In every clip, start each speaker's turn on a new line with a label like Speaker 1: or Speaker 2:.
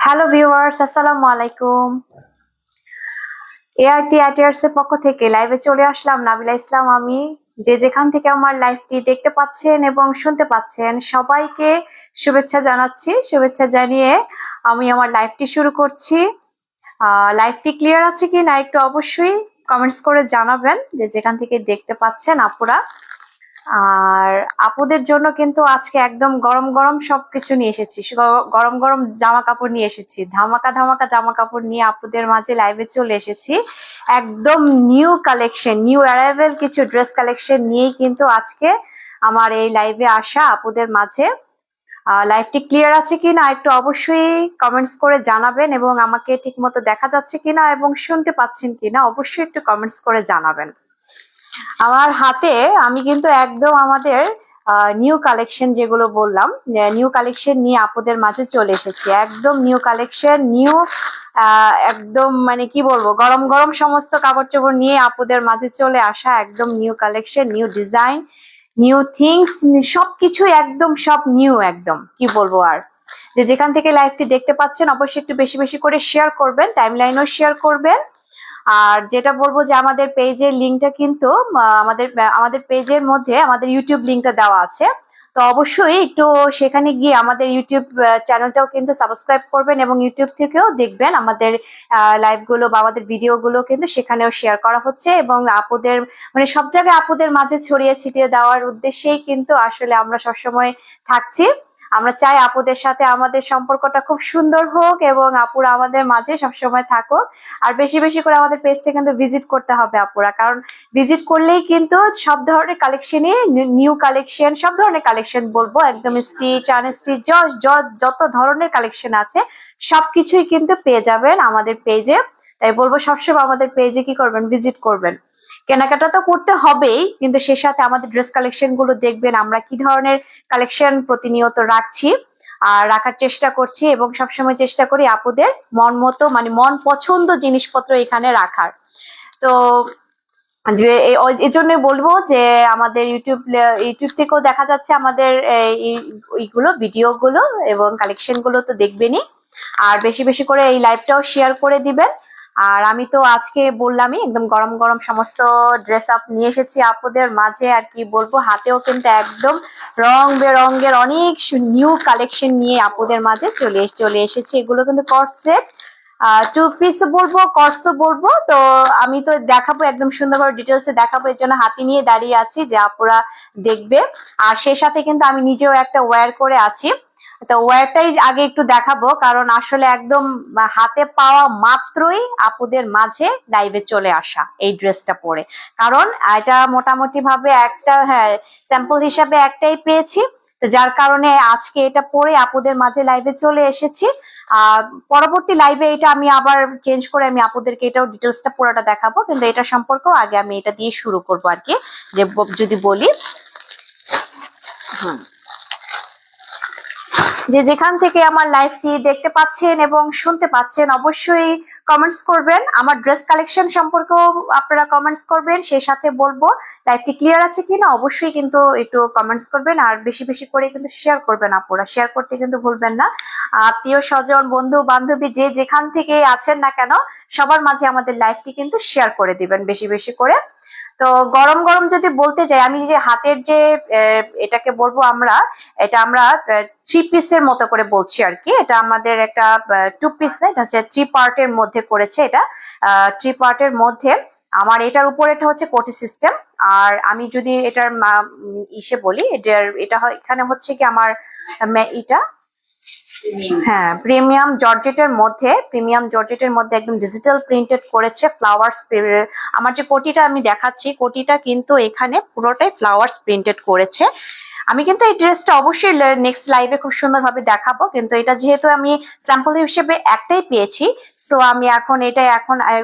Speaker 1: Hello viewers, আসসালামু আলাইকুম। ART অ্যাটিয়ার্স এর পক্ষ থেকে লাইভে চলে আসলাম নাবিলা ইসলাম আমি। যে যেখান থেকে আমার লাইভটি দেখতে পাচ্ছেন এবং শুনতে পাচ্ছেন সবাইকে শুভেচ্ছা জানাচ্ছি। শুভেচ্ছা জানিয়ে আমি আমার লাইভটি শুরু করছি। লাইভটি ক্লিয়ার আছে কি না একটু অবশ্যই কমেন্টস করে জানাবেন যে যেখান থেকে দেখতে পাচ্ছেন আপুরা। আর আপুদের জন্য কিন্তু আজকে একদম গরম গরম সবকিছু নিয়ে এসেছি, গরম গরম জামা কাপড় নিয়ে এসেছি, ধামাকা ধামাকা জামা কাপড় নিয়ে আপুদের মাঝে লাইভে চলে এসেছি। একদম নিউ কালেকশন, নিউ অ্যারাইভেল কিছু ড্রেস কালেকশন নিয়েই কিন্তু আজকে আমার এই লাইভে আসা আপুদের মাঝে। লাইভটি ক্লিয়ার আছে কিনা একটু অবশ্যই কমেন্টস করে জানাবেন এবং আমাকে ঠিক মতো দেখা যাচ্ছে কিনা এবং শুনতে পাচ্ছেন কিনা অবশ্যই একটু কমেন্টস করে জানাবেন। আমার হাতে আমি কিন্তু একদম আমাদের নিউ কালেকশন যেগুলো বললাম, নিউ কালেকশন নিয়ে আপুদের মাঝে চলে এসেছি। একদম নিউ কালেকশন, নিউ একদম মানে কি বলবো, গরম গরম সমস্ত কাপড় চোপড় নিয়ে আপুদের মাঝে চলে আসা। একদম new collection, new design, new things, সবকিছু একদম সব নিউ। একদম কি বলবো আর, যে যেখান থেকে লাইভটি দেখতে পাচ্ছেন অবশ্যই একটু বেশি বেশি করে শেয়ার করবেন, টাইমলাইনও শেয়ার করবেন। আর যেটা বলবো যে আমাদের পেজের লিঙ্কটা কিন্তু আমাদের পেজের মধ্যে আমাদের ইউটিউব লিঙ্কটা দেওয়া আছে। তো অবশ্যই একটু সেখানে গিয়ে আমাদের ইউটিউব চ্যানেলটাও কিন্তু সাবস্ক্রাইব করবেন এবং ইউটিউব থেকেও দেখবেন আমাদের লাইভ গুলো বা আমাদের ভিডিও গুলো কিন্তু সেখানেও শেয়ার করা হচ্ছে এবং আপুদের মানে সব জায়গায় আপুদের মাঝে ছড়িয়ে ছিটিয়ে দেওয়ার উদ্দেশ্যেই কিন্তু আসলে আমরা সবসময় থাকছি। আমরা চাই আপুদের সাথে আমাদের সম্পর্কটা খুব সুন্দর হোক এবং আপুরা আমাদের মাঝে সবসময় থাকুক। আর বেশি বেশি করে আমাদের পেজটা কিন্তু ভিজিট করতে হবে আপুরা, কারণ ভিজিট করলেই কিন্তু সব ধরনের কালেকশনই, নিউ কালেকশন, সব ধরনের কালেকশন বলবো, একদম স্টিচ আনস্টিচ যত ধরনের কালেকশন আছে সবকিছুই কিন্তু পেয়ে যাবেন আমাদের পেজে। তাই বলবো সবসময় আমাদের পেজে কি করবেন, ভিজিট করবেন। কেনাকাটা তো করতে হবেই, কিন্তু সে সাথে আমাদের ড্রেস কালেকশন গুলো দেখবেন আমরা কি ধরনের কালেকশন প্রতিনিয়ত রাখছি আর রাখার চেষ্টা করছি এবং সবসময় চেষ্টা করি আপুদের মন মতো মানে মন পছন্দ জিনিসপত্র এখানে রাখার। তো এই জন্য বলবো যে আমাদের ইউটিউব থেকেও দেখা যাচ্ছে আমাদের এইগুলো ভিডিও গুলো এবং কালেকশন গুলো তো দেখবেনই। আর বেশি বেশি করে এই লাইভটাও শেয়ার করে দিবেন। আর আমি তো আজকে বললামই একদম গরম গরম সমস্ত ড্রেস আপ নিয়ে এসেছি আপুদের মাঝে। আর কি বলবো, হাতেও কিন্তু একদম রং বেরঙের অনেক নিউ কালেকশন নিয়ে আপুদের মাঝে চলে এসেছি। এগুলো কিন্তু কট সেট, টু পিস বলবো, কটসও বলবো। তো আমি তো দেখাবো একদম সুন্দরভাবে ডিটেলসে দেখাবো, এর জন্য হাতি নিয়ে দাঁড়িয়ে আছি যে আপুরা দেখবে। আর সেই সাথে কিন্তু আমি নিজেও একটা ওয়্যার করে আছি। তো ওয়্যারটাই আগে একটু দেখাবো, কারণ আসলে একদম হাতে পাওয়া মাত্রই আপুদের মাঝে লাইভে চলে আসা এই ড্রেসটা পরে, কারণ এটা মোটামুটি ভাবে একটা, হ্যাঁ, স্যাম্পল হিসাবে একটাই পেয়েছি। তো যার কারণে আজকে এটা পরে আপুদের মাঝে লাইভে চলে এসেছি। পরবর্তী লাইভে এটা আমি আবার চেঞ্জ করে আমি আপুদেরকে এটাও ডিটেলসটা পুরোটা দেখাবো, কিন্তু এটা সম্পর্কেও আগে আমি এটা দিয়ে শুরু করবো আর কি, যে যদি বলি। যে যেখান থেকে আমার লাইভটি দেখতে পাচ্ছেন এবং শুনতে পাচ্ছেন অবশ্যই কমেন্টস করবেন। আমার ড্রেস কালেকশন সম্পর্কেও আপনারা কমেন্টস করবেন, সেই সাথে বলবো লাইভটি ক্লিয়ার আছে কিনা অবশ্যই কিন্তু একটু কমেন্টস করবেন। আর বেশি বেশি করে কিন্তু শেয়ার করবেন আপুরা, শেয়ার করতে কিন্তু ভুলবেন না। আত্মীয় স্বজন বন্ধু বান্ধবী যে যেখান থেকে আছেন না কেন সবার মাঝে আমাদের লাইভটি কিন্তু শেয়ার করে দিবেন বেশি বেশি করে। তো গরম গরম যদি বলতে যাই, আমি যে হাতের যে এটাকে বলবো আমরা, এটা আমরা থ্রি পিসের মতো করে বলছি আর কি। এটা আমাদের একটা টু পিস, এটা হচ্ছে থ্রি পার্টের মধ্যে করেছে। এটা থ্রি পার্টের মধ্যে আমার এটার উপর এটা হচ্ছে কোটি সিস্টেম। আর আমি যদি এটার ইসে বলি, এটা এখানে হচ্ছে কি আমার এটা, হ্যাঁ, প্রিমিয়াম জর্জেটের মধ্যে একদম ডিজিটাল প্রিন্টেড করেছে ফ্লাওয়ার্স। আমার যে কোটিটা আমি দেখাচ্ছি, কোটিটা কিন্তু এখানে পুরোটাই ফ্লাওয়ার্স প্রিন্টেড করেছে। আমি কিন্তু এই ড্রেসটা অবশ্যই নেক্সট লাইভে খুব সুন্দরভাবে দেখাবো, কিন্তু এটা যেহেতু আমি স্যাম্পল হিসেবে একটাই পেয়েছি, সো আমি এখন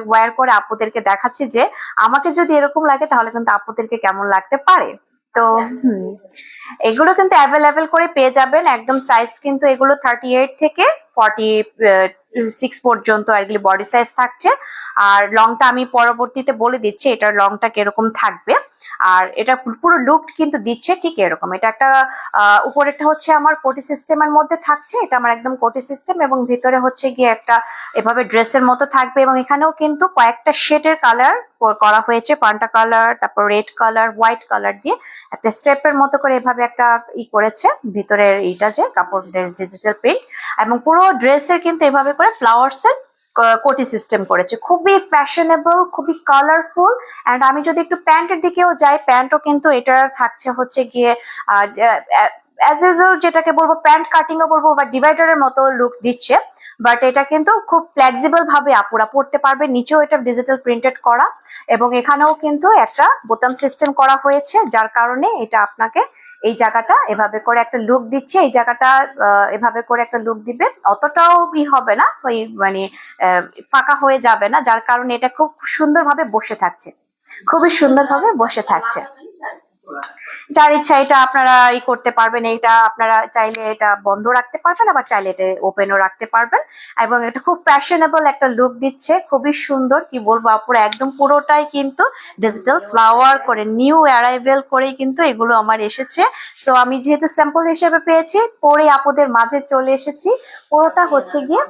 Speaker 1: ওয়্যার করে আপুদেরকে দেখাচ্ছি যে আমাকে যদি এরকম লাগে তাহলে কিন্তু আপুদেরকে কেমন লাগতে পারে। তো এগুলো কিন্তু অ্যাভেলেবেল করে পেয়ে যাবেন একদম। সাইজ কিন্তু এগুলো 38 থেকে 46 পর্যন্ত এগুলি বডি সাইজ থাকছে। আর লংটা আমি পরবর্তীতে বলে দিচ্ছি এটার লংটা কিরকম থাকবে। আর এটা পুরো লুক কিন্তু দিচ্ছে ঠিক এরকম। এটা একটা উপরেরটা হচ্ছে আমার কোটি সিস্টেমের মধ্যে থাকছে, এটা আমার একদম কোটি সিস্টেম, এবং ভিতরে হচ্ছে গিয়ে একটা এভাবে ড্রেসের মতো থাকবে, এবং এখানেও কিন্তু কয়েকটা শেডের কালার করা হয়েছে, পান্টা কালার, তারপর রেড কালার, হোয়াইট কালার দিয়ে একটা স্টেপের মতো করে এভাবে একটা করেছে ভিতরের এইটা যে কাপড়ের ডিজিটাল প্রিন্ট, এবং পুরো ড্রেসের কিন্তু এভাবে করে ফ্লাওয়ার্স এর কোটি সিস্টেম করেছে। খুবই ফ্যাশনেবল, খুবই কালারফুল। অ্যান্ড আমি যদি একটু প্যান্টের দিকেও যাই, প্যান্টও কিন্তু এটার থাকছে হচ্ছে গিয়ে অ্যাজ ইউজুয়াল যেটাকে বলবো প্যান্ট কাটিংও বলবো বা ডিভাইডারের মতো লুক দিচ্ছে, বাট এটা কিন্তু খুব ফ্লেক্সিবল ভাবে আপুরা পড়তে পারবে। নিচেও এটা ডিজিটাল প্রিন্টেড করা, এবং এখানেও কিন্তু একটা বোতাম সিস্টেম করা হয়েছে, যার কারণে এটা আপনাকে এই জায়গাটা এভাবে করে একটা লুক দিচ্ছে, এই জায়গাটা এভাবে করে একটা লুক দিবে, অতটাও হবে না, ওই মানে ফাঁকা হয়ে যাবে না, যার কারণে এটা খুব সুন্দরভাবে বসে থাকছে, খুবই সুন্দরভাবে বসে থাকছে। যার ইচ্ছা এটা আপনারা করতে পারবেন, এটা আপনারা চাইলে এটা বন্ধ রাখতে পারবেন, আবার চাইলে এটা ওপেনও রাখতে পারবেন, এবং এটা খুব ফ্যাশনেবল একটা লুক দিচ্ছে, খুবই সুন্দর। কি বলবো আপুরা, একদম পুরোটাই কিন্তু ডিজিটাল ফ্লাওয়ার করে নিউ অ্যারাইভেল করেই কিন্তু এগুলো আমার এসেছে। সো আমি যেহেতু স্যাম্পল হিসেবে পেয়েছি, পরে আপুদের মাঝে চলে এসেছি। পুরোটা হচ্ছে গিয়ে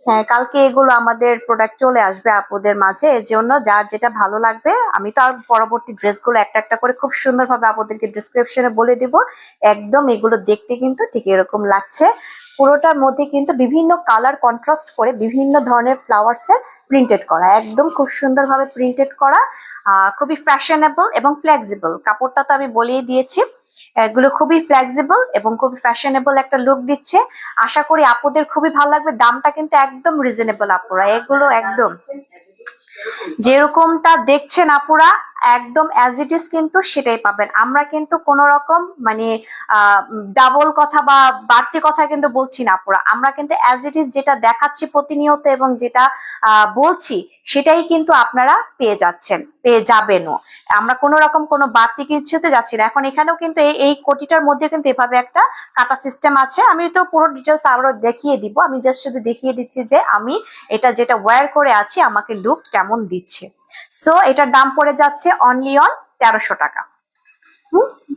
Speaker 1: হ্যাঁ, কালকে এগুলো আমাদের প্রোডাক্ট চলে আসবে আপুদের মাঝে, এর জন্য যার যেটা ভালো লাগবে আমি তো আর পরবর্তী ড্রেসগুলো একটা একটা করে খুব সুন্দরভাবে আপনাদেরকে ডিসক্রিপশনে বলে দিব। একদম এগুলো দেখতে কিন্তু ঠিক এরকম লাগছে, পুরোটার মধ্যে কিন্তু বিভিন্ন কালার কন্ট্রাস্ট করে বিভিন্ন ধরনের ফ্লাওয়ার্স এর প্রিন্টেড করা, একদম খুব সুন্দরভাবে প্রিন্টেড করা, খুবই ফ্যাশনেবল এবং ফ্লেক্সিবল। কাপড়টা তো আমি বলেই দিয়েছি, এগুলো খুবই ফ্লেক্সিবল এবং খুবই ফ্যাশনেবল একটা লুক দিচ্ছে। আশা করি আপুদের খুবই ভালো লাগবে। দামটা কিন্তু একদম রিজনেবল আপুরা, এগুলো একদম যেরকমটা দেখছেন আপুরা একদম অ্যাজ ইট ইজ কিন্তু সেটাই পাবেন। আমরা কিন্তু কোন রকম মানে ডাবল কথা বা বাড়তি কথা কিন্তু বলছি না আপুরা, আমরা কিন্তু অ্যাজ ইট ইজ যেটা দেখাচ্ছি প্রতিনিয়ত এবং যেটা বলছি সেটাই কিন্তু আপনারা পেয়ে যাচ্ছেন, পেয়ে যাবেনও। আমরা কোন রকম কোনো বাড়তি কিছুতে যাচ্ছি না। এখন এখানেও কিন্তু এই কোটিটার মধ্যে কিন্তু এভাবে একটা কাটা সিস্টেম আছে, আমি তো পুরো ডিটেলস আরো দেখিয়ে দিব, আমি জাস্ট শুধু দেখিয়ে দিচ্ছি যে আমি এটা যেটা ওয়্যার করে আছি আমাকে লুক কেমন দিচ্ছে। সো এটার দাম পড়ে যাচ্ছে অনলি অন 1300 টাকা।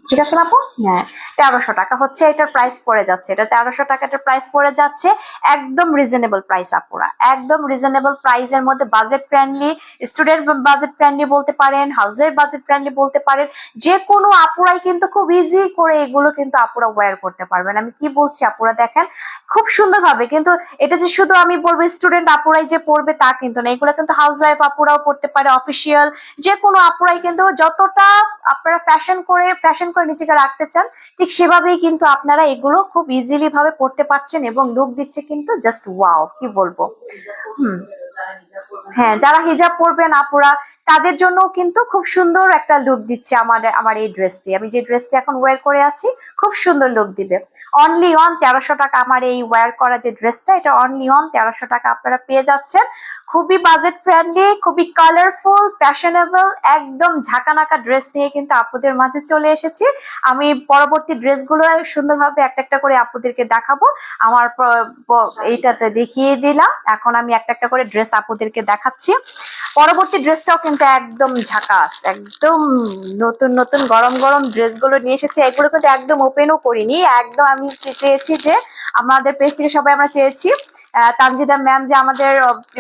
Speaker 1: ঠিক আছে আপু, হ্যাঁ 1300 টাকা হচ্ছে এটার প্রাইস পড়ে যাচ্ছে, এটা 1300 টাকা এটার প্রাইস পড়ে যাচ্ছে। একদম রিজনেবল প্রাইস আপুরা, একদম রিজনেবল প্রাইসের মধ্যে budget friendly, student budget friendly বলতে পারেন, হাউসের বাজেট ফ্রেন্ডলি বলতে পারেন, যে কোনো আপুরাই কিন্তু খুব ইজি করে এগুলো কিন্তু আপুরা ওয়্যার করতে পারবেন। আমি কি বলছি আপুরা দেখেন খুব সুন্দরভাবে, কিন্তু এটা যে শুধু আমি বলবো স্টুডেন্ট আপুরাই যে পড়বে তা কিন্তু না, এগুলো কিন্তু হাউস ওয়াইফ আপুরাও পড়তে পারে, অফিসিয়াল যে কোনো আপুরাই কিন্তু যতটা আপনারা ফ্যাশন করে নিজেকে রাখতে চান ঠিক সেভাবেই কিন্তু আপনারা এগুলো খুব ইজিলি ভাবে পড়তে পারছেন, এবং লুক দিচ্ছে কিন্তু জাস্ট ওয়াও, কি বলবো। হ্যাঁ, যারা হিজাব পরবেন আপুরা তাদের জন্য কিন্তু খুব সুন্দর একটা লুক দিচ্ছে আমার এই ড্রেসটি, আমি যে ড্রেসটি এখন ওয়্যার করে আছি খুব সুন্দর লুক দিবে। অনলি অন 1300 টাকা আমার এই ওয়্যার করা যে ড্রেসটা, এটা অনলি অন 1300 টাকা আপনারা পেয়ে যাচ্ছেন। খুবই বাজেট ফ্রেন্ডলি, খুবই কালারফুল, ফ্যাশনেবল, একদম ঝাঁকানাকা ড্রেস নিয়ে কিন্তু আপুদের মাঝে চলে এসেছি। আমি পরবর্তী ড্রেসগুলো সুন্দরভাবে একটা একটা করে আপুদেরকে দেখাবো। আমার এইটাতে দেখিয়ে দিলাম, এখন আমি একটা একটা করে ড্রেস আপুদেরকে দেখাচ্ছি। পরবর্তী ড্রেসটাও কিন্তু একদম ঝাকাস, একদম নতুন নতুন গরম গরম ড্রেসগুলো নিয়ে এসেছি। এগুলো কিন্তু একদম ওপেনও করিনি, একদম আমি চেয়েছি যে আমাদের পেজ থেকে সবাই আমরা চেয়েছি, তানজিদা ম্যাম যে আমাদের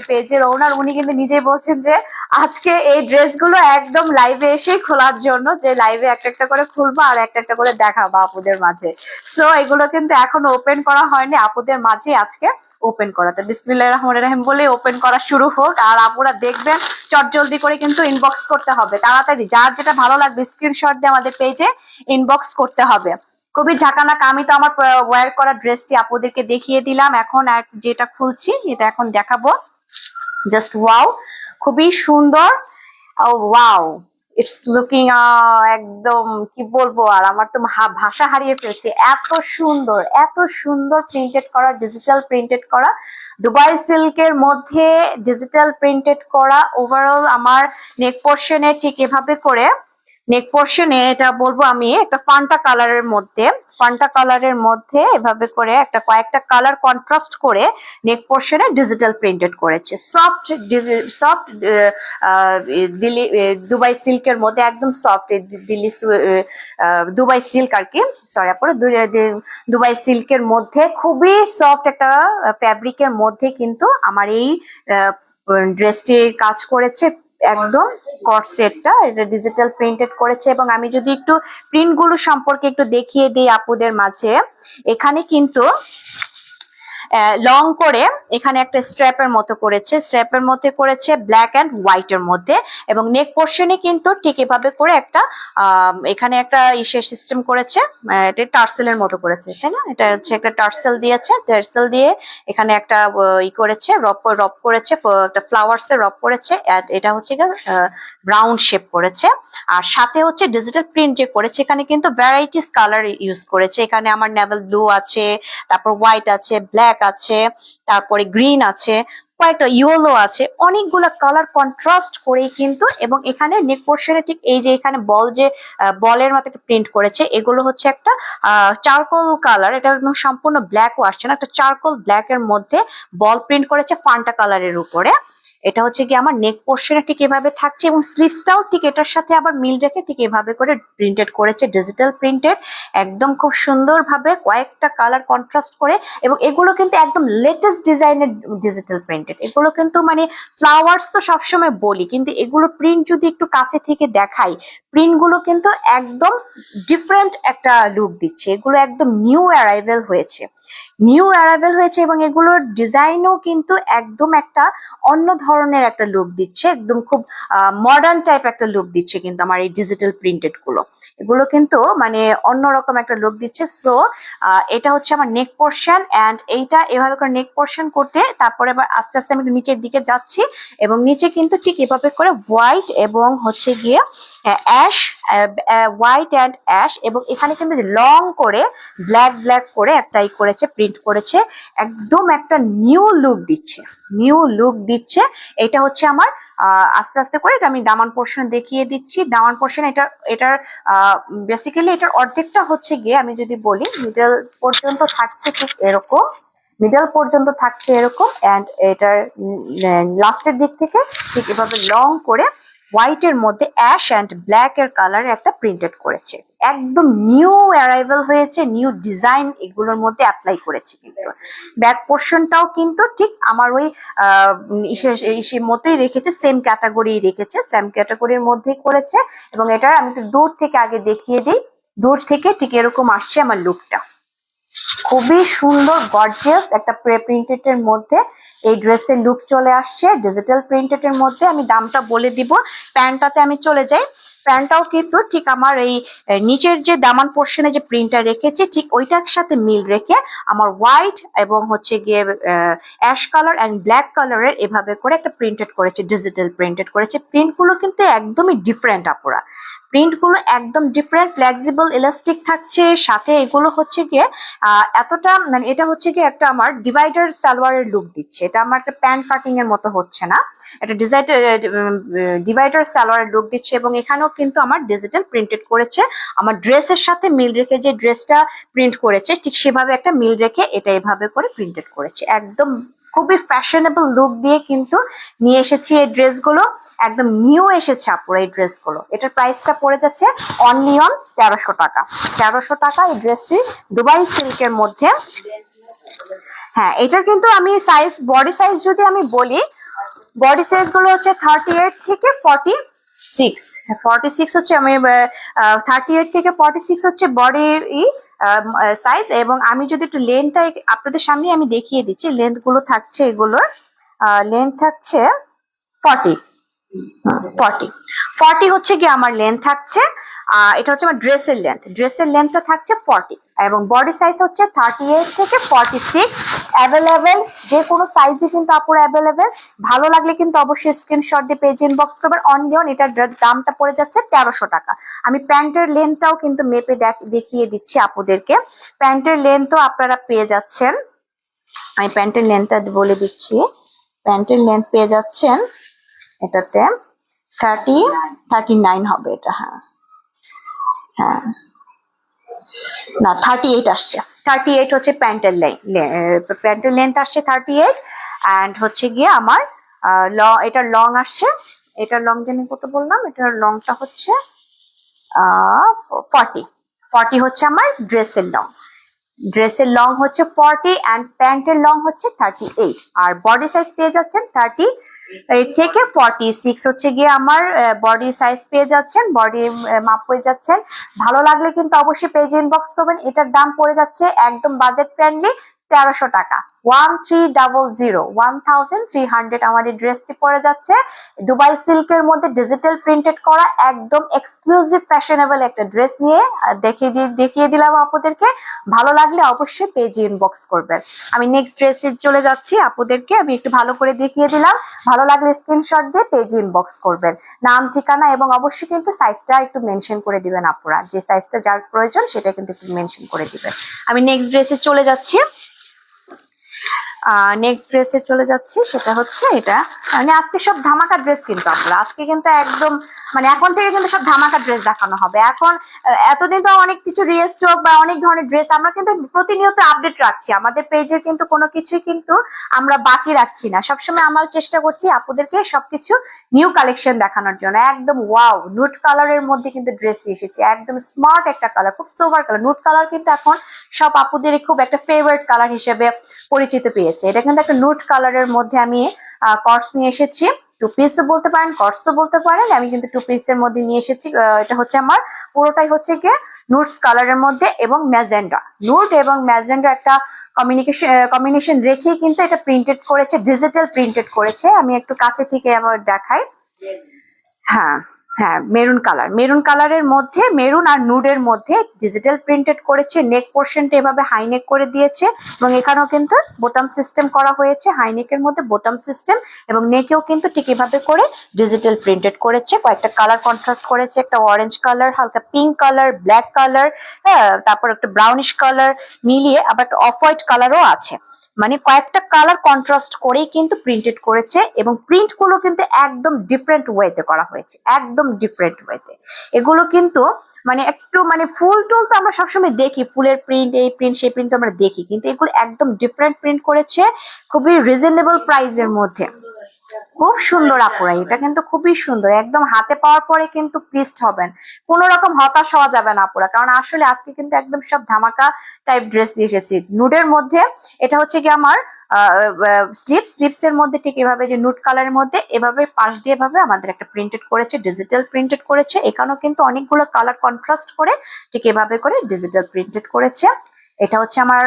Speaker 1: পেজের ওনার, উনি কিন্তু নিজেই বলছেন যে আজকে এই ড্রেসগুলো একদম লাইভে এসেই খোলার জন্য, যে লাইভে একটা একটা করে খুলবো আর একটা একটা করে দেখাবো আপুদের মাঝে। সো এগুলো কিন্তু এখনো ওপেন করা হয়নি, আপুদের মাঝে আজকে ওপেন করা। তো বিসমিল্লাহির রহমানির রহিম বলে ওপেন করা শুরু হোক, আর আপুরা দেখবেন চটজলদি করে কিন্তু ইনবক্স করতে হবে তাড়াতাড়ি, যার যেটা ভালো লাগবে স্ক্রিনশট দিয়ে আমাদের পেজে ইনবক্স করতে হবে। খুবই ঝাঁকানাকা, আমি তো আমার ওয়্যার করা ড্রেসটি আপুদেরকে দেখিয়ে দিলাম, এখন আর যেটা খুলছি যেটা এখন দেখাবো জাস্ট ওয়াও, খুবই সুন্দর। ওয়াও, ইটস লুকিং একদম কি বলবো, আর আমার তো ভাষা হারিয়ে ফেলছে, এত সুন্দর প্রিন্টেড করা, ডিজিটাল প্রিন্টেড করা, দুবাই সিল্কের মধ্যে ডিজিটাল প্রিন্টেড করা। ওভারঅল আমার নেক পোর্শনে ঠিক এভাবে করে নেক পোর্শনে এটা বলবো আমি একটা ফান্টা কালারের মধ্যে এভাবে করে একটা কয়েকটা কালার কন্ট্রাস্ট করে নেক পোর্শনে ডিজিটাল প্রিন্টেড করেছে। সফট দিল্লি দুবাই সিল্কের মধ্যে, একদম সফট দিল্লি দুবাই সিল্ক আর কি, সরি আপুরা, দুবাই সিল্কের মধ্যে খুবই সফট একটা ফ্যাব্রিকের মধ্যে কিন্তু আমার এই ড্রেসটি কাজ করেছে। একদম কট সেটটা এটা ডিজিটাল প্রিন্টেড করেছে। এবং আমি যদি একটু প্রিন্ট গুলো সম্পর্কে একটু দেখিয়ে দিই আপুদের মাঝে, এখানে কিন্তু লং করে এখানে একটা স্ট্র্যাপের মতো করেছে ব্ল্যাক অ্যান্ড হোয়াইটের মধ্যে। এবং নেক পোর্শনে কিন্তু ঠিক এভাবে করে একটা এখানে একটা ইসের সিস্টেম করেছে, এটা টার্সেলের মতো করেছে, তাই না? এটা হচ্ছে একটা টার্সেল দিয়ে এখানে একটা করেছে, রব করেছে, একটা ফ্লাওয়ার্স এর রব করেছে। এটা হচ্ছে রাউন্ড শেপ করেছে। আর সাথে হচ্ছে ডিজিটাল প্রিন্ট যে করেছে, এখানে কিন্তু ভ্যারাইটিস কালার ইউজ করেছে। এখানে আমার নেভেল ব্লু আছে, তারপর হোয়াইট আছে, ব্ল্যাক আছে, তারপরে গ্রিন আছে, কয়েকটা ইয়েলো আছে, অনেকগুলো কালার কন্ট্রাস্ট করেই কিন্তু। এবং এখানে নেক পোর্শনে ঠিক এই যে এখানে বলের মতো একটা প্রিন্ট করেছে, এগুলো হচ্ছে একটা চারকোল কালার, এটা একদম সম্পূর্ণ ব্ল্যাকও আসছে না, একটা চারকোল ব্ল্যাক এর মধ্যে বল প্রিন্ট করেছে ফান্টা কালারের উপরে। এটা হচ্ছে কি আমার নেক পোর্শনে ঠিক এভাবে থাকছে এবং স্লিভসটাও ঠিক এটার সাথে আবার মিল রেখে ঠিক এভাবে করে প্রিন্টেড করেছে, ডিজিটাল প্রিন্টেড, একদম খুব সুন্দর ভাবে কয়েকটা কালার কন্ট্রাস্ট করে। এবং এগুলো কিন্তু একদম লেটেস্ট ডিজাইনের ডিজিটাল প্রিন্টেড। এগুলো কিন্তু মানে ফ্লাওয়ার্স তো সবসময় বলি, কিন্তু এগুলো প্রিন্ট যদি একটু কাছে থেকে দেখাই, প্রিন্ট গুলো কিন্তু একদম ডিফারেন্ট একটা লুক দিচ্ছে। এগুলো একদম নিউ অ্যারাইভেল হয়েছে এবং এগুলোর ডিজাইনও কিন্তু একদম একটা অন্য ধরনের একটা লুক দিচ্ছে, একদম খুব মডার্ন টাইপ একটা লুক দিচ্ছে কিন্তু আমার এই ডিজিটাল প্রিন্টেড এগুলো কিন্তু মানে অন্যরকম একটা লুক দিচ্ছে। সো এটা হচ্ছে আমার নেক পোর্শন, এন্ড এইটা এভাবে করে নেক পোর্শন করতে তারপরে আবার আস্তে আস্তে আমি নিচের দিকে যাচ্ছি এবং নিচে কিন্তু ঠিক এভাবে করে হোয়াইট এবং হচ্ছে গিয়ে অ্যাশ, হোয়াইট অ্যান্ড অ্যাশ, এবং এখানে কিন্তু লং করে ব্ল্যাক করে একটাই করেছে, প্রিন্ট করেছে, একদম একটা নিউ লুক দিচ্ছে। এটা হচ্ছে আমার আস্তে আস্তে করে এটা আমি দামান পোর্শন দেখিয়ে দিচ্ছি। দামান পোর্শন এটার বেসিক্যালি এটার অর্ধেকটা হচ্ছে গিয়ে আমি যদি বলি মিডল পর্যন্ত থাকছে ঠিক এরকম, এন্ড এটার লাস্টের দিক থেকে ঠিক এভাবে লং করে হোয়াইট এর মধ্যে অ্যাশ অ্যান্ড ব্ল্যাক এর কালারে একটা প্রিন্টেড করেছে। একদম নিউ অ্যারাইভেল হয়েছে, নিউ ডিজাইন এগুলোর মধ্যে অ্যাপ্লাই করেছে। কিন্তু ব্যাক পোর্শনটাও কিন্তু ঠিক আমার ওই মতোই রেখেছে, সেম ক্যাটাগরির মধ্যেই করেছে। এবং এটার আমি একটু দূর থেকে আগে দেখিয়ে দিই, দূর থেকে ঠিক এরকম আসছে আমার লুকটা, খুবই সুন্দর গর্জিয়াস একটা প্রিন্টেড এর মধ্যে এই ড্রেসের লুক চলে আসছে ডিজিটাল প্রিন্টেড এর মধ্যে। আমি দামটা বলে দিব। প্যান্টটাতে আমি চলে যাই। প্যান্টটাও কিন্তু ঠিক আমার এই নিচের যে দামান পোর্শনে যে প্রিন্টটা রেখেছে ঠিক ওইটার সাথে মিল রেখে আমার হোয়াইট এবং হচ্ছে গিয়ে অ্যাশ কালার অ্যান্ড ব্ল্যাক কালারের এভাবে করে একটা প্রিন্টেড করেছে, ডিজিটাল প্রিন্টেড করেছে। প্রিন্টগুলো কিন্তু একদমই ডিফারেন্ট আপুরা, প্রিন্টগুলো একদম ডিফারেন্ট, ফ্লেক্সিবল, ইলাস্টিক থাকছে। সাথে এগুলো হচ্ছে গিয়ে এতটা মানে এটা হচ্ছে গিয়ে একটা আমার ডিভাইডার সালোয়ারের লুক দিচ্ছে। এটা আমার একটা প্যান্ট কাটিং এর মতো হচ্ছে না, এটা ডিভাইডার সালোয়ারের লুক দিচ্ছে। এবং এখানেও কিন্তু আমার ডিজিটাল প্রিন্টেড করেছে, আমার ড্রেসের সাথে মিল রেখে যে ড্রেসটা প্রিন্ট করেছে ঠিক সেভাবে একটা মিল রেখে এটা এভাবে করে প্রিন্টেড করেছে। একদম খুবই ফ্যাশনেবল লুক দিয়ে কিন্তু নিয়ে এসেছি এই ড্রেসগুলো, একদম নিউ এসেছে আপুরা এই ড্রেসগুলো। এটার প্রাইসটা পড়ে যাচ্ছে অনলি অন 1300 টাকা। 1300 টাকা এই ড্রেসটি দুবাই সিল্কের মধ্যে। হ্যাঁ, এটার কিন্তু আমি বডি সাইজ যদি আমি বলি, বডি সাইজ গুলো হচ্ছে 38 থেকে 46। 46 হচ্ছে আমি 38 থেকে 46 হচ্ছে বডি সাইজ। এবং আমি যদি একটু লেন্থটা আপনাদের সামনে আমি দেখিয়ে দিচ্ছি, লেন্থ গুলো থাকছে, এগুলোর লেন্থ থাকছে 40। 40 হচ্ছে কি আমার লেন্থ থাকছে। এটা হচ্ছে আমার ড্রেসের লেন্থটা থাকছে 40 এবং বডি সাইজ হচ্ছে 38 থেকে 46। অ্যাভেলেবেল যে কোনো সাইজই কিন্তু আপুরা অ্যাভেলেবেল। ভালো লাগলে কিন্তু অবশ্যই স্ক্রিনশট দিয়ে পেজ ইনবক্স করবেন। অনলি অন এটার দামটা পড়ে যাচ্ছে 1300 টাকা। আমি প্যান্টের লেন্থটাও কিন্তু মেপে দেখিয়ে দিচ্ছি আপুদেরকে। প্যান্টের লেন্থও আপনারা পেয়ে যাচ্ছেন, আমি প্যান্টের লেন্থটা বলে দিচ্ছি। প্যান্টের লেন্থ পেয়ে যাচ্ছেন এটাতে 39 হবে এটা। হ্যাঁ, হ্যাঁ, না 38 আসছে। 38 হচ্ছে প্যান্টের প্যান্টের লেন্থ আসছে 38, অ্যান্ড হচ্ছে গিয়ে আমার এটার লং আসছে, এটার লং জানি কত বললাম, এটার লংটা হচ্ছে 40। 40 হচ্ছে আমার ড্রেসের লং হচ্ছে 40, অ্যান্ড প্যান্টের লং হচ্ছে 38, আর বডি সাইজ পেয়ে যাচ্ছেন 38 থেকে 46 হচ্ছে গিয়ে আমার বডি সাইজ পেয়ে যাচ্ছেন, বডি মাপ পেয়ে যাচ্ছেন। ভালো লাগলে কিন্তু অবশ্যই পেজ ইনবক্স করবেন। এটার দাম পড়ে যাচ্ছে একদম বাজেট ফ্রেন্ডলি 1300 টাকা, 1300 আমার এই ড্রেসটি পরে যাচ্ছে। দুবাই সিল্কের মধ্যে ডিজিটাল প্রিন্টেড করা একদম এক্সক্লুসিভ ফ্যাশনেবল একটা ড্রেস নিয়ে দেখিয়ে দিলাম আপুদেরকে। ভালো লাগলে অবশ্যই পেজে ইনবক্স করবেন। আমি নেক্সট ড্রেসে চলে যাচ্ছি, আপুদেরকে আমি একটু ভালো করে দেখিয়ে দিলাম। ভালো লাগলে স্ক্রিনশট দিয়ে পেজে ইনবক্স করবেন, নাম ঠিকানা এবং অবশ্যই কিন্তু সাইজটা একটু মেনশন করে দিবেন আপুরা, যে সাইজটা যার প্রয়োজন সেটা কিন্তু একটু মেনশন করে দিবেন। আমি নেক্সট ড্রেসে চলে যাচ্ছি। সেটা হচ্ছে এটা, মানে আজকে সব ধামাকা ড্রেস, কিন্তু আপনারা আজকে কিন্তু একদম মানে এখন থেকে কিন্তু সব ধামাকা ড্রেস দেখানো হবে। এখন এতদিন তো অনেক কিছু রিস্টক বা অনেক ধরনের ড্রেস আমরা কিন্তু প্রতিনিয়ত আপডেট রাখছি আমাদের পেজে, কিন্তু কোনো কিছুই কিন্তু আমরা বাকি রাখছি না। সবসময় আমার চেষ্টা করছি আপুদেরকে সবকিছু নিউ কালেকশন দেখানোর জন্য। একদম ওয়াও, নুট কালারের মধ্যে কিন্তু ড্রেস দিয়ে এসেছি, একদম স্মার্ট একটা কালার, খুব সোভার কালার। নুট কালার কিন্তু এখন সব আপুদেরই খুব একটা ফেভারিট কালার হিসেবে পরিচিত পেয়েছে। এটা কিন্তু একটা নুট কালারের মধ্যে আমি কর্স নিয়ে এসেছি, টু পিসও বলতে পারেন, কর্সও বলতে পারেন। আমি কিন্তু টু পিসের মধ্যে নিয়ে এসেছি। এটা হচ্ছে আমার পুরোটাই হচ্ছে গিয়ে নুটস কালারের মধ্যে এবং ম্যাজেন্ডা, নুট এবং ম্যাজেন্ডা একটা কম্বিনেশন রেখে কিন্তু এটা প্রিন্টেড করেছে, ডিজিটাল প্রিন্টেড করেছে। আমি একটু কাছে থেকে আবার দেখাই। হ্যাঁ হ্যাঁ, মেরুন কালারের মধ্যে, মেরুন আর নুডের মধ্যে ডিজিটাল প্রিন্টেড করেছে। নেক পোর্শনটা এভাবে হাই নেক করে দিয়েছে এবং এখানেও কিন্তু বোতাম সিস্টেম করা হয়েছে, হাই নেকের মধ্যে বোতাম সিস্টেম, এবং নেকেও কিন্তু ঠিক এভাবে করে ডিজিটাল প্রিন্টেড করেছে। কয়েকটা কালার কন্ট্রাস্ট করেছে, একটা অরেঞ্জ কালার, হালকা পিঙ্ক কালার, ব্ল্যাক কালার, হ্যাঁ, তারপর একটা ব্রাউনিশ কালার মিলিয়ে আবার একটা অফ হোয়াইট কালারও আছে। মানে কয়েকটা কালার কন্ট্রাস্ট করেই কিন্তু প্রিন্টেড করেছে, এবং প্রিন্ট গুলো কিন্তু একদম ডিফারেন্ট ওয়েতে করা হয়েছে, একদম ডিফারেন্ট ওয়েতে। এগুলো কিন্তু মানে একটু মানে ফুল টুল তো আমরা সবসময় দেখি, ফুলের প্রিন্ট, এই প্রিন্ট সেই প্রিন্ট আমরা দেখি, কিন্তু এগুলো একদম ডিফারেন্ট প্রিন্ট করেছে, খুবই রিজনেবল প্রাইসের মধ্যে। খুব সুন্দর আপুরা, এটা কিন্তু খুবই সুন্দর, একদম হাতে পাওয়ার পরে কিন্তু প্লিজড হবেন, কোন রকম হতাশ হওয়া যাবে না আপুরা, কারণ আসলে আজকে কিন্তু একদম সব ধামাকা টাইপ ড্রেস দিয়ে এসেছি নুডের মধ্যে। এটা হচ্ছে কি আমার স্লিপস এর মধ্যে ঠিক এভাবে যে নুড কালারের মধ্যে এভাবে পাশ দিয়ে এভাবে আমাদের একটা প্রিন্টেড করেছে, ডিজিটাল প্রিন্টেড করেছে। এখানেও কিন্তু অনেকগুলো কালার কন্ট্রাস্ট করে ঠিক এভাবে করে ডিজিটাল প্রিন্টেড করেছে। এটা হচ্ছে আমার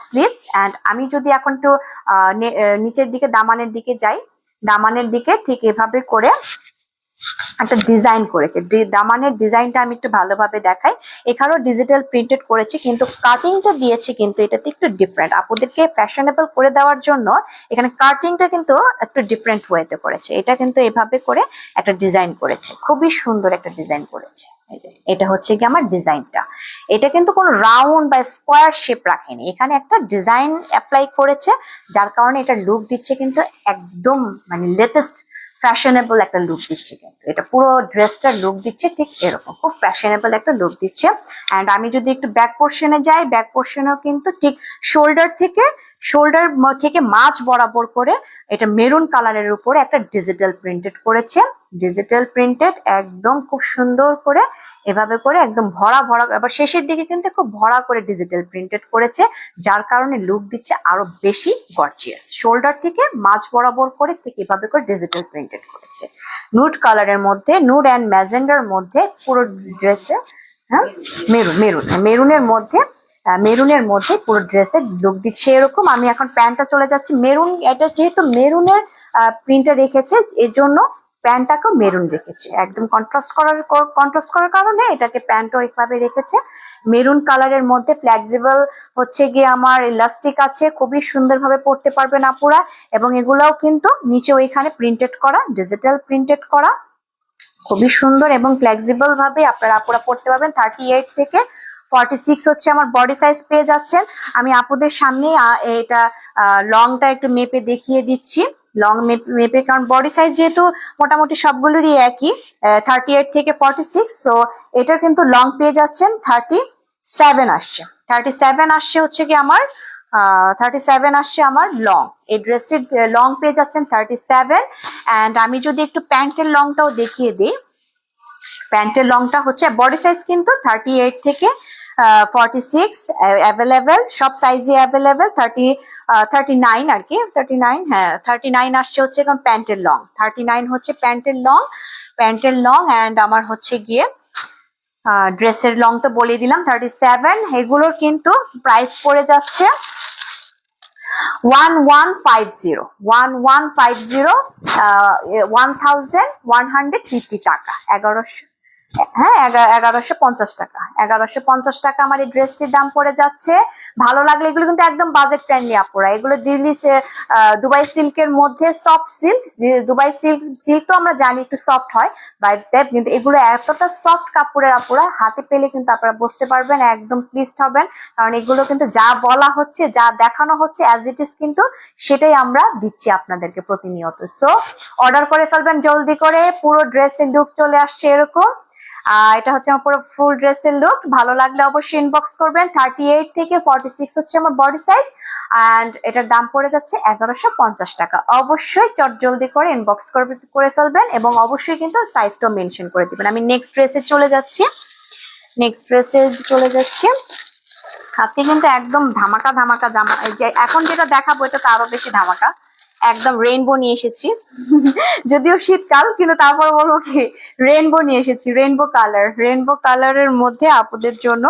Speaker 1: স্লিভস। অ্যান্ড আমি যদি এখন একটু নিচের দিকে দামানের দিকে যাই, দামানের দিকে ঠিক এভাবে করে একটা ডিজাইন করেছে। দামানের ডিজাইনটা আমি একটু ভালোভাবে দেখাই। এখানেও ডিজিটাল প্রিন্টেড করেছে, কিন্তু কাটিংটা দিয়েছে কিন্তু এটাতে একটু ডিফারেন্ট, আপনাদেরকে ফ্যাশনেবল করে দেওয়ার জন্য এখানে কাটিংটা কিন্তু একটু ডিফারেন্ট ওয়েতে করেছে। এটা কিন্তু এভাবে করে একটা ডিজাইন করেছে, খুবই সুন্দর একটা ডিজাইন করেছে। এটা হচ্ছে কি আমার ডিজাইনটা, এটা কিন্তু কোনো রাউন্ড বা স্কোয়ার শেপ রাখেনি, এখানে একটা ডিজাইন অ্যাপ্লাই করেছে, যার কারণে এটা লুক দিচ্ছে কিন্তু একদম মানে লেটেস্ট ফ্যাশনেবল একটা লুক দিচ্ছে। কিন্তু এটা পুরো ড্রেসটার লুক দিচ্ছে ঠিক এরকম, খুব ফ্যাশনেবল একটা লুক দিচ্ছে। অ্যান্ড আমি যদি একটু ব্যাক পোর্শনে যাই, ব্যাক পোর্শনেও কিন্তু ঠিক শোল্ডার থেকে মাঝ বরাবর করে এটা মেরুন কালারের উপরে একটা ডিজিটাল প্রিন্টেড করেছে, ডিজিটাল প্রিন্টেড একদম খুব সুন্দর করে এভাবে করে একদম ভরা ভরা, আবার শেষের দিকে কিন্তু খুব ভরা করে ডিজিটাল প্রিন্টেড করেছে, যার কারণে লুক দিচ্ছে আরো বেশি গর্জিয়াস। শোল্ডার থেকে মাঝ বরাবর করে ঠিক এভাবে করে ডিজিটাল প্রিন্টেড করেছে, নুড কালারের মধ্যে, নুড অ্যান্ড ম্যাজেন্ডার মধ্যে পুরো ড্রেসে। হ্যাঁ, মেরুনের মধ্যে পুরো ড্রেসের লুক দিচ্ছে এরকম। আমি এখন প্যান্টটা চলে যাচ্ছি মেরুন, এটা যেহেতু মেরুনের প্রিন্টটা রেখেছে এর জন্য প্যান্টটাকেও মেরুন রেখেছে, একদম কন্ট্রাস্ট করার কারণে এটাকে প্যান্টও এইভাবে রেখেছে মেরুন কালারের মধ্যে। ফ্লেক্সিবল হচ্ছে গিয়ে আমার ইলাস্টিক আছে, খুবই সুন্দরভাবে পরতে পারবেন আপুরা, এবং এগুলাও কিন্তু নিচে ওইখানে প্রিন্টেড করা, ডিজিটাল প্রিন্টেড করা, খুবই সুন্দর এবং ফ্লেক্সিবল ভাবে আপনারা আপুরা পড়তে পারবেন। 38 থেকে 46 হচ্ছে আমার বডি সাইজ পেয়ে যাচ্ছেন। আমি আপুদের সামনে এটা লংটা একটু মেপে দেখিয়ে দিচ্ছি। লং মেপে, কারণ বডি সাইজ যেহেতু মোটামুটি সবগুলোরই একই 38 থেকে 46, সো এটার কিন্তু লং পেয়ে যাচ্ছেন 37 আসছে। 37 আসছে হচ্ছে কি আমার 37 আসছে আমার লং। এই ড্রেসটির লং পেয়ে যাচ্ছেন 37। অ্যান্ড আমি যদি একটু প্যান্টের লংটাও দেখিয়ে দিই, প্যান্টের লংটা হচ্ছে বডি সাইজ কিন্তু 38 থেকে 46 অ্যাভেলেবেল, সব সাইজে অ্যাভেলেবেল। 39 আর কি, 39, হ্যাঁ 39 আসছে হচ্ছে এখন প্যান্টের লং। 39 হচ্ছে প্যান্টের লং, প্যান্টের লং। অ্যান্ড আমার হচ্ছে গিয়ে ড্রেসের লং তো বলে দিলাম 37। এগুলোর কিন্তু প্রাইস পড়ে যাচ্ছে 1150, 1150 টাকা, 1100, হ্যাঁ 1150 টাকা, 1150 টাকা আমার এই ড্রেসটির দাম পড়ে যাচ্ছে। ভালো লাগলে, এগুলো কিন্তু একদম বাজেট ফ্রেন্ডলি আপুরা, এগুলো দিল্লি দুবাই সিল্কের মধ্যে সফট সিল্ক। দুবাই সিল্ক তো আমরা জানি একটু সফট হয় ভাইব সেপ, কিন্তু এগুলো এতটা সফট কাপড়ের আপুরা, হাতে পেলে কিন্তু আপনারা বুঝতে পারবেন, একদম প্লিজড হবেন। কারণ এগুলো কিন্তু যা বলা হচ্ছে, যা দেখানো হচ্ছে অ্যাজ ইট ইজ, কিন্তু সেটাই আমরা দিচ্ছি আপনাদেরকে প্রতিনিয়ত। সো অর্ডার করে ফেলবেন জলদি করে। পুরো ড্রেসের লুক চলে আসছে এরকম। এটা হচ্ছে আমার পুরো ফুল ড্রেসের লুক। ভালো লাগলে অবশ্যই ইনবক্স করবেন। 38 থেকে 46 হচ্ছে আমার বডি সাইজ, অ্যান্ড এটার দাম পড়ে যাচ্ছে 1150 টাকা। অবশ্যই চট জলদি করে ইনবক্স করে ফেলবেন, এবং অবশ্যই কিন্তু সাইজটা মেনশন করে দিবেন। আমি নেক্সট ড্রেসে চলে যাচ্ছি, আজকে কিন্তু একদম ধামাকা ধামাকা জামা, এখন যেটা দেখাবো এটা তো আরো বেশি ধামাকা। একদম রেইনবো নিয়ে এসেছি যদিও শীতকাল, কিন্তু তারপর বলবো কি রেইনবো নিয়ে এসেছি, রেইনবো কালারের মধ্যে আপুদের জন্য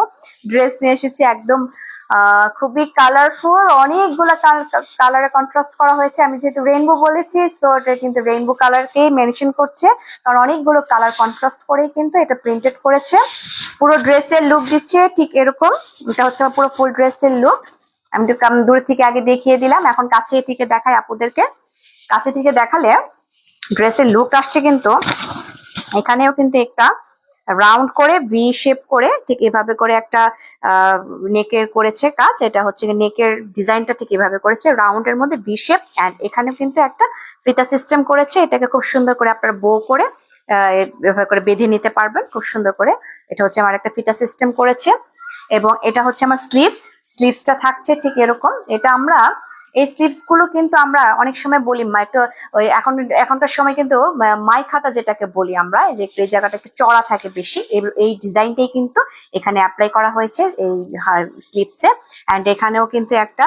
Speaker 1: ড্রেস নিয়ে এসেছি। একদম খুবই কালারফুল, অনেকগুলো কালারে কন্ট্রাস্ট করা হয়েছে। আমি যেহেতু রেইনবো বলেছি, সো এটা কিন্তু রেইনবো কালারকেই মেনশন করছে, কারণ অনেকগুলো কালার কন্ট্রাস্ট করেই কিন্তু এটা প্রিন্টেড করেছে। পুরো ড্রেসের লুক দিচ্ছে ঠিক এরকম। এটা হচ্ছে পুরো ফুল ড্রেসের লুক। আমি দূর থেকে আগে দেখিয়ে দিলাম, এখন কাছে থেকে দেখাই আপুদেরকে। কাছে থেকে দেখালে ড্রেসের লুক আসছে কিন্তু এখানেও কিন্তু একটা রাউন্ড করে ভি শেপ করে ঠিক এভাবে করে একটা নেকের করেছে কাজ। এটা হচ্ছে নেকের ডিজাইনটা ঠিক এভাবে করেছে, রাউন্ডের মধ্যে ভি শেপ। অ্যান্ড এখানে কিন্তু একটা ফিতা সিস্টেম করেছে, এটাকে খুব সুন্দর করে আপনারা বো করে এভাবে করে বেঁধে নিতে পারবেন খুব সুন্দর করে। এটা হচ্ছে আমার একটা ফিতা সিস্টেম করেছে, এবং এটা হচ্ছে আমার স্লিভসটা থাকছে ঠিক এরকম। এটা আমরা এই স্লিভস গুলো কিন্তু আমরা অনেক সময় বলি ওই এখনকার সময় কিন্তু মাই খাতা যেটাকে বলি আমরা, যে এই জায়গাটা একটু চড়া থাকে বেশি, এই ডিজাইনটাই কিন্তু এখানে অ্যাপ্লাই করা হয়েছে এই স্লিভসে। অ্যান্ড এখানেও কিন্তু একটা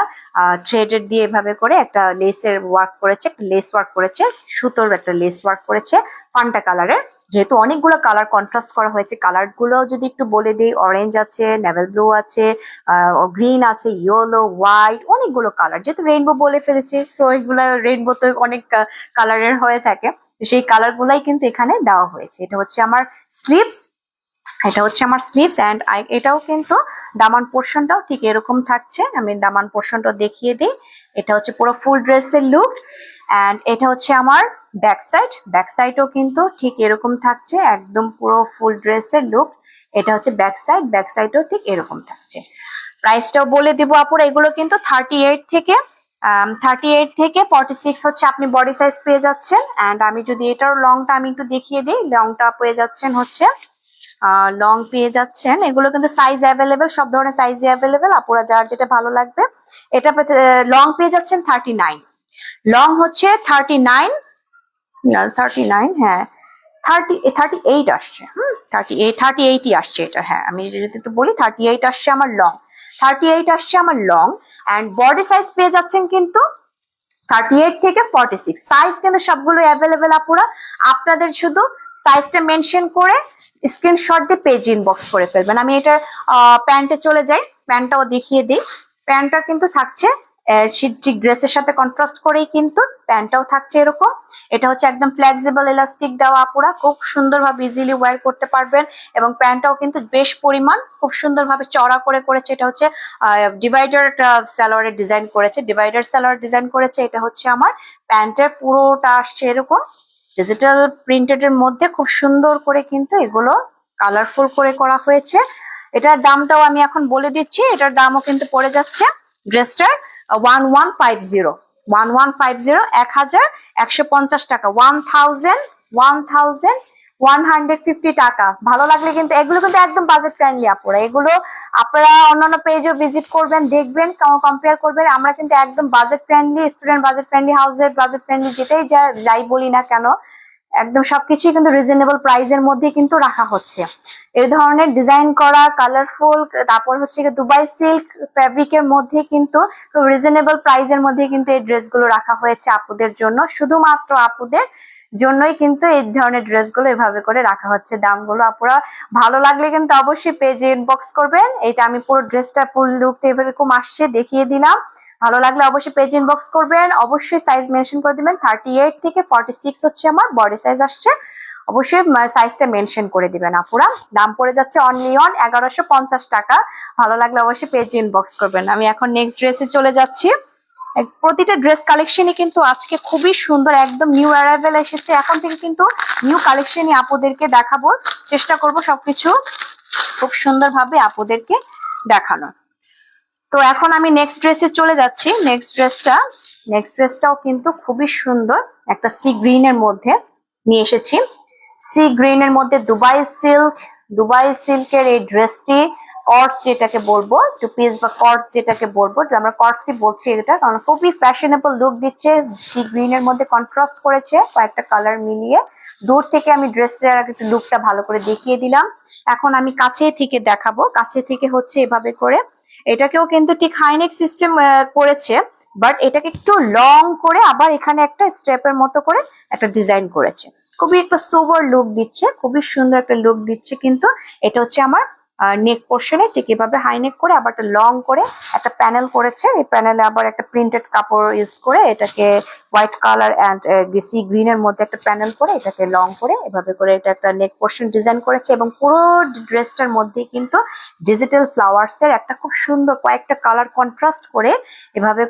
Speaker 1: থ্রেডের দিয়ে এভাবে করে একটা লেসের ওয়ার্ক করেছে, একটা লেস ওয়ার্ক করেছে, সুতোর একটা লেস ওয়ার্ক করেছে ফান্টা কালারের। যেহেতু অনেকগুলো কালার কন্ট্রাস্ট করা হয়েছে, কালার গুলো যদি একটু বলে দিই, অরেঞ্জ আছে, নেভেল ব্লু আছে, গ্রিন আছে, ইয়েলো, হোয়াইট, অনেকগুলো কালার। যেহেতু রেইনবো বলে ফেলেছি, সো এগুলো রেইনবো তো অনেক কালারের হয়ে থাকে, সেই কালার গুলাই কিন্তু এখানে দেওয়া হয়েছে। এটা হচ্ছে আমার স্লিভস, অ্যান্ড এটাও কিন্তু দামান পোর্শনটাও ঠিক এরকম থাকছে। আমি দামান পোর্শনটা দেখিয়ে দিই। এটা হচ্ছে পুরো ফুল ড্রেসের লুক। অ্যান্ড এটা হচ্ছে আমার ব্যাক সাইডও কিন্তু ঠিক এরকম থাকছে, একদম পুরো ফুল ড্রেসের লুক। এটা হচ্ছে ব্যাক সাইডও ঠিক এরকম থাকছে। প্রাইসটাও বলে দিব আপুরা, এগুলো কিন্তু 38 থেকে 46 হচ্ছে আপনি বডি সাইজ পেয়ে যাচ্ছেন। অ্যান্ড আমি যদি এটার লংটা আমি একটু দেখিয়ে দিই, লংটা পেয়ে যাচ্ছেন হচ্ছে লং পেয়ে যাচ্ছেন। এগুলো কিন্তু সাইজ অ্যাভেলেবেল, সব ধরনের সাইজ অ্যাভেলেবেল, আপুরা যার যেটা ভালো লাগবে। এটা লং পেয়ে যাচ্ছেন 39, লং হচ্ছে 39, হ্যাঁ 38 আসছে, 38ই আসছে এটা। হ্যাঁ আমি যদি একটু বলি 38 আসছে আমার লং, 38 আসছে আমার লং। অ্যান্ড বডি সাইজ পেয়ে যাচ্ছেন কিন্তু 38 থেকে 46, সাইজ কিন্তু সবগুলো অ্যাভেলেবেল আপুরা। আপনাদের শুধু সাইজটা মেনশন করে স্ক্রিনশট দিয়ে পেজ ইনবক্স করে ফেলবেন। আমি এটার প্যান্টে চলে যাই, প্যান্টটাও দেখিয়ে দিই। প্যান্টটা কিন্তু থাকছে ঠিক ড্রেসের সাথে কন্ট্রাস্ট করেই কিন্তু প্যান্টটাও থাকছে এরকম। এটা হচ্ছে একদম ফ্লেক্সিবল এলাস্টিক দেওয়া আপুরা, খুব সুন্দরভাবে ইজিলি ওয়্যার করতে পারবেন। এবং প্যান্টটাও কিন্তু বেশ পরিমাণ খুব সুন্দরভাবে চড়া করে করেছে। এটা হচ্ছে ডিভাইডার সালোয়ারের ডিজাইন করেছে, এটা হচ্ছে আমার প্যান্টের পুরোটা আসছে এরকম ডিজিটাল প্রিন্টেড এর মধ্যে, খুব সুন্দর করে কিন্তু এগুলো কালারফুল করে করা হয়েছে। এটার দামটাও আমি এখন বলে দিচ্ছি, এটার দামও কিন্তু পড়ে যাচ্ছে ড্রেসটার 1150, 1150 1150 টাকা 1150 টাকা। ভালো লাগলে কিন্তু এগুলো কিন্তু একদম বাজেট ফ্রেন্ডলি আপুরা। এগুলো আপনারা অন্যান্য পেজও ভিজিট করবেন, দেখবেন, কম্পেয়ার করবেন। আমরা কিন্তু একদম budget friendly, student budget friendly, হাউসের বাজেট ফ্রেন্ডলি, যেটাই যাই বলি না কেন একদম সবকিছুই কিন্তু রিজনেবল প্রাইসের মধ্যে কিন্তু রাখা হচ্ছে। এই ধরনের ডিজাইন করা কালারফুল, তারপর হচ্ছে দুবাই সিল্ক ফ্যাব্রিকের মধ্যে কিন্তু রিজনেবল প্রাইসের মধ্যে কিন্তু এই ড্রেসগুলো রাখা হয়েছে আপুদের জন্য, শুধুমাত্র আপুদের জন্যই কিন্তু এই ধরনের ড্রেসগুলো এভাবে করে রাখা হচ্ছে। দামগুলো আপুরা ভালো লাগলে কিন্তু অবশ্যই পেজে ইনবক্স করবেন। এটা আমি পুরো ড্রেসটা ফুল লুকটা এরকম আসছে দেখিয়ে দিলাম। ভালো লাগলে অবশ্যই পেজ ইনবক্স করবেন, অবশ্যই সাইজ মেনশন করে দিবেন। 38 থেকে 46 হচ্ছে আমার বডি সাইজ আসছে, অবশ্যই সাইজটা মেনশন করে দিবেন আপুরা। দাম পড়ে যাচ্ছে অনলি অন 1150 টাকা। ভালো লাগলে অবশ্যই পেজ ইনবক্স করবেন। আমি এখন নেক্সট ড্রেসে চলে যাচ্ছি। প্রতিটা ড্রেস কালেকশনই কিন্তু আজকে খুবই সুন্দর, একদম নিউ অ্যারাইভেল এসেছে। এখন থেকে কিন্তু নিউ কালেকশনই আপুদেরকে দেখাবো, চেষ্টা করব সবকিছু খুব সুন্দরভাবে আপুদেরকে দেখানো। তো এখন আমি নেক্সট ড্রেসে চলে যাচ্ছি। নেক্সট ড্রেসটাও কিন্তু খুবই সুন্দর, একটা সি গ্রিনের মধ্যে নিয়ে এসেছি। সি গ্রিনের মধ্যে দুবাই সিল্কের এই ড্রেসটি কর্ডস যেটাকে বলবো, টু পিস বা কর্ডস যেটাকে বলবো, আমরা কর্ডসই বলছি এটা, কারণ খুবই ফ্যাশনেবল লুক দিচ্ছে। সি গ্রিনের মধ্যে কন্ট্রাস্ট করেছে কয়েকটা কালার মিলিয়ে। দূর থেকে আমি ড্রেসটার একটু লুকটা ভালো করে দেখিয়ে দিলাম। এখন আমি কাছে থেকে দেখাবো। কাছে থেকে হচ্ছে এভাবে করে, এটাকেও কিন্তু ঠিক হাইনেক সিস্টেম করেছে, বাট এটাকে একটু লং করে আবার এখানে একটা স্টেপের মতো করে একটা ডিজাইন করেছে। খুবই একটা সোবার লুক দিচ্ছে, খুবই সুন্দর একটা লুক দিচ্ছে। কিন্তু এটা হচ্ছে আমার নেক পোর্শনে ঠিক এভাবে হাই নেক করে আবার একটা লং করে একটা প্যানেল করেছে। এই প্যানেলে আবার একটা প্রিন্টেড কাপড় ইউজ করে এটাকে হোয়াইট কালার অ্যান্ড সি গ্রিনের মধ্যে একটা প্যানেল করে এটাকে লং করে এভাবে করে এটা একটা নেক পোর্শন ডিজাইন করেছে। এবং পুরো ড্রেসটার মধ্যে কিন্তু ডিজিটাল ফ্লাওয়ার্স এর একটা খুব সুন্দর কয়েকটা কালার কন্ট্রাস্ট করে এভাবে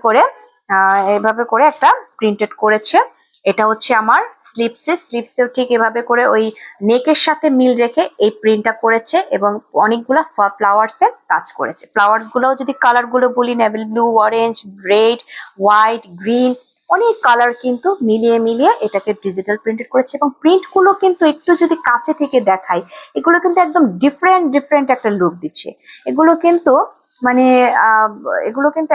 Speaker 1: করে একটা প্রিন্টেড করেছে। এটা হচ্ছে আমার স্লিপসেও ঠিক এভাবে করে ওই নেকের সাথে মিল রেখে এই প্রিন্টটা করেছে এবং অনেকগুলা ফ্লাওয়ার্স এর কাজ করেছে। ফ্লাওয়ার্স গুলোও যদি কালার গুলো বলি, navy blue, orange, red, white, green, অনেক কালার কিন্তু মিলিয়ে এটাকে ডিজিটাল প্রিন্টেড করেছে। এবং প্রিন্ট গুলো কিন্তু একটু যদি কাছে থেকে দেখাই, এগুলো কিন্তু একদম ডিফারেন্ট একটা লুক দিচ্ছে। এগুলো কিন্তু মানে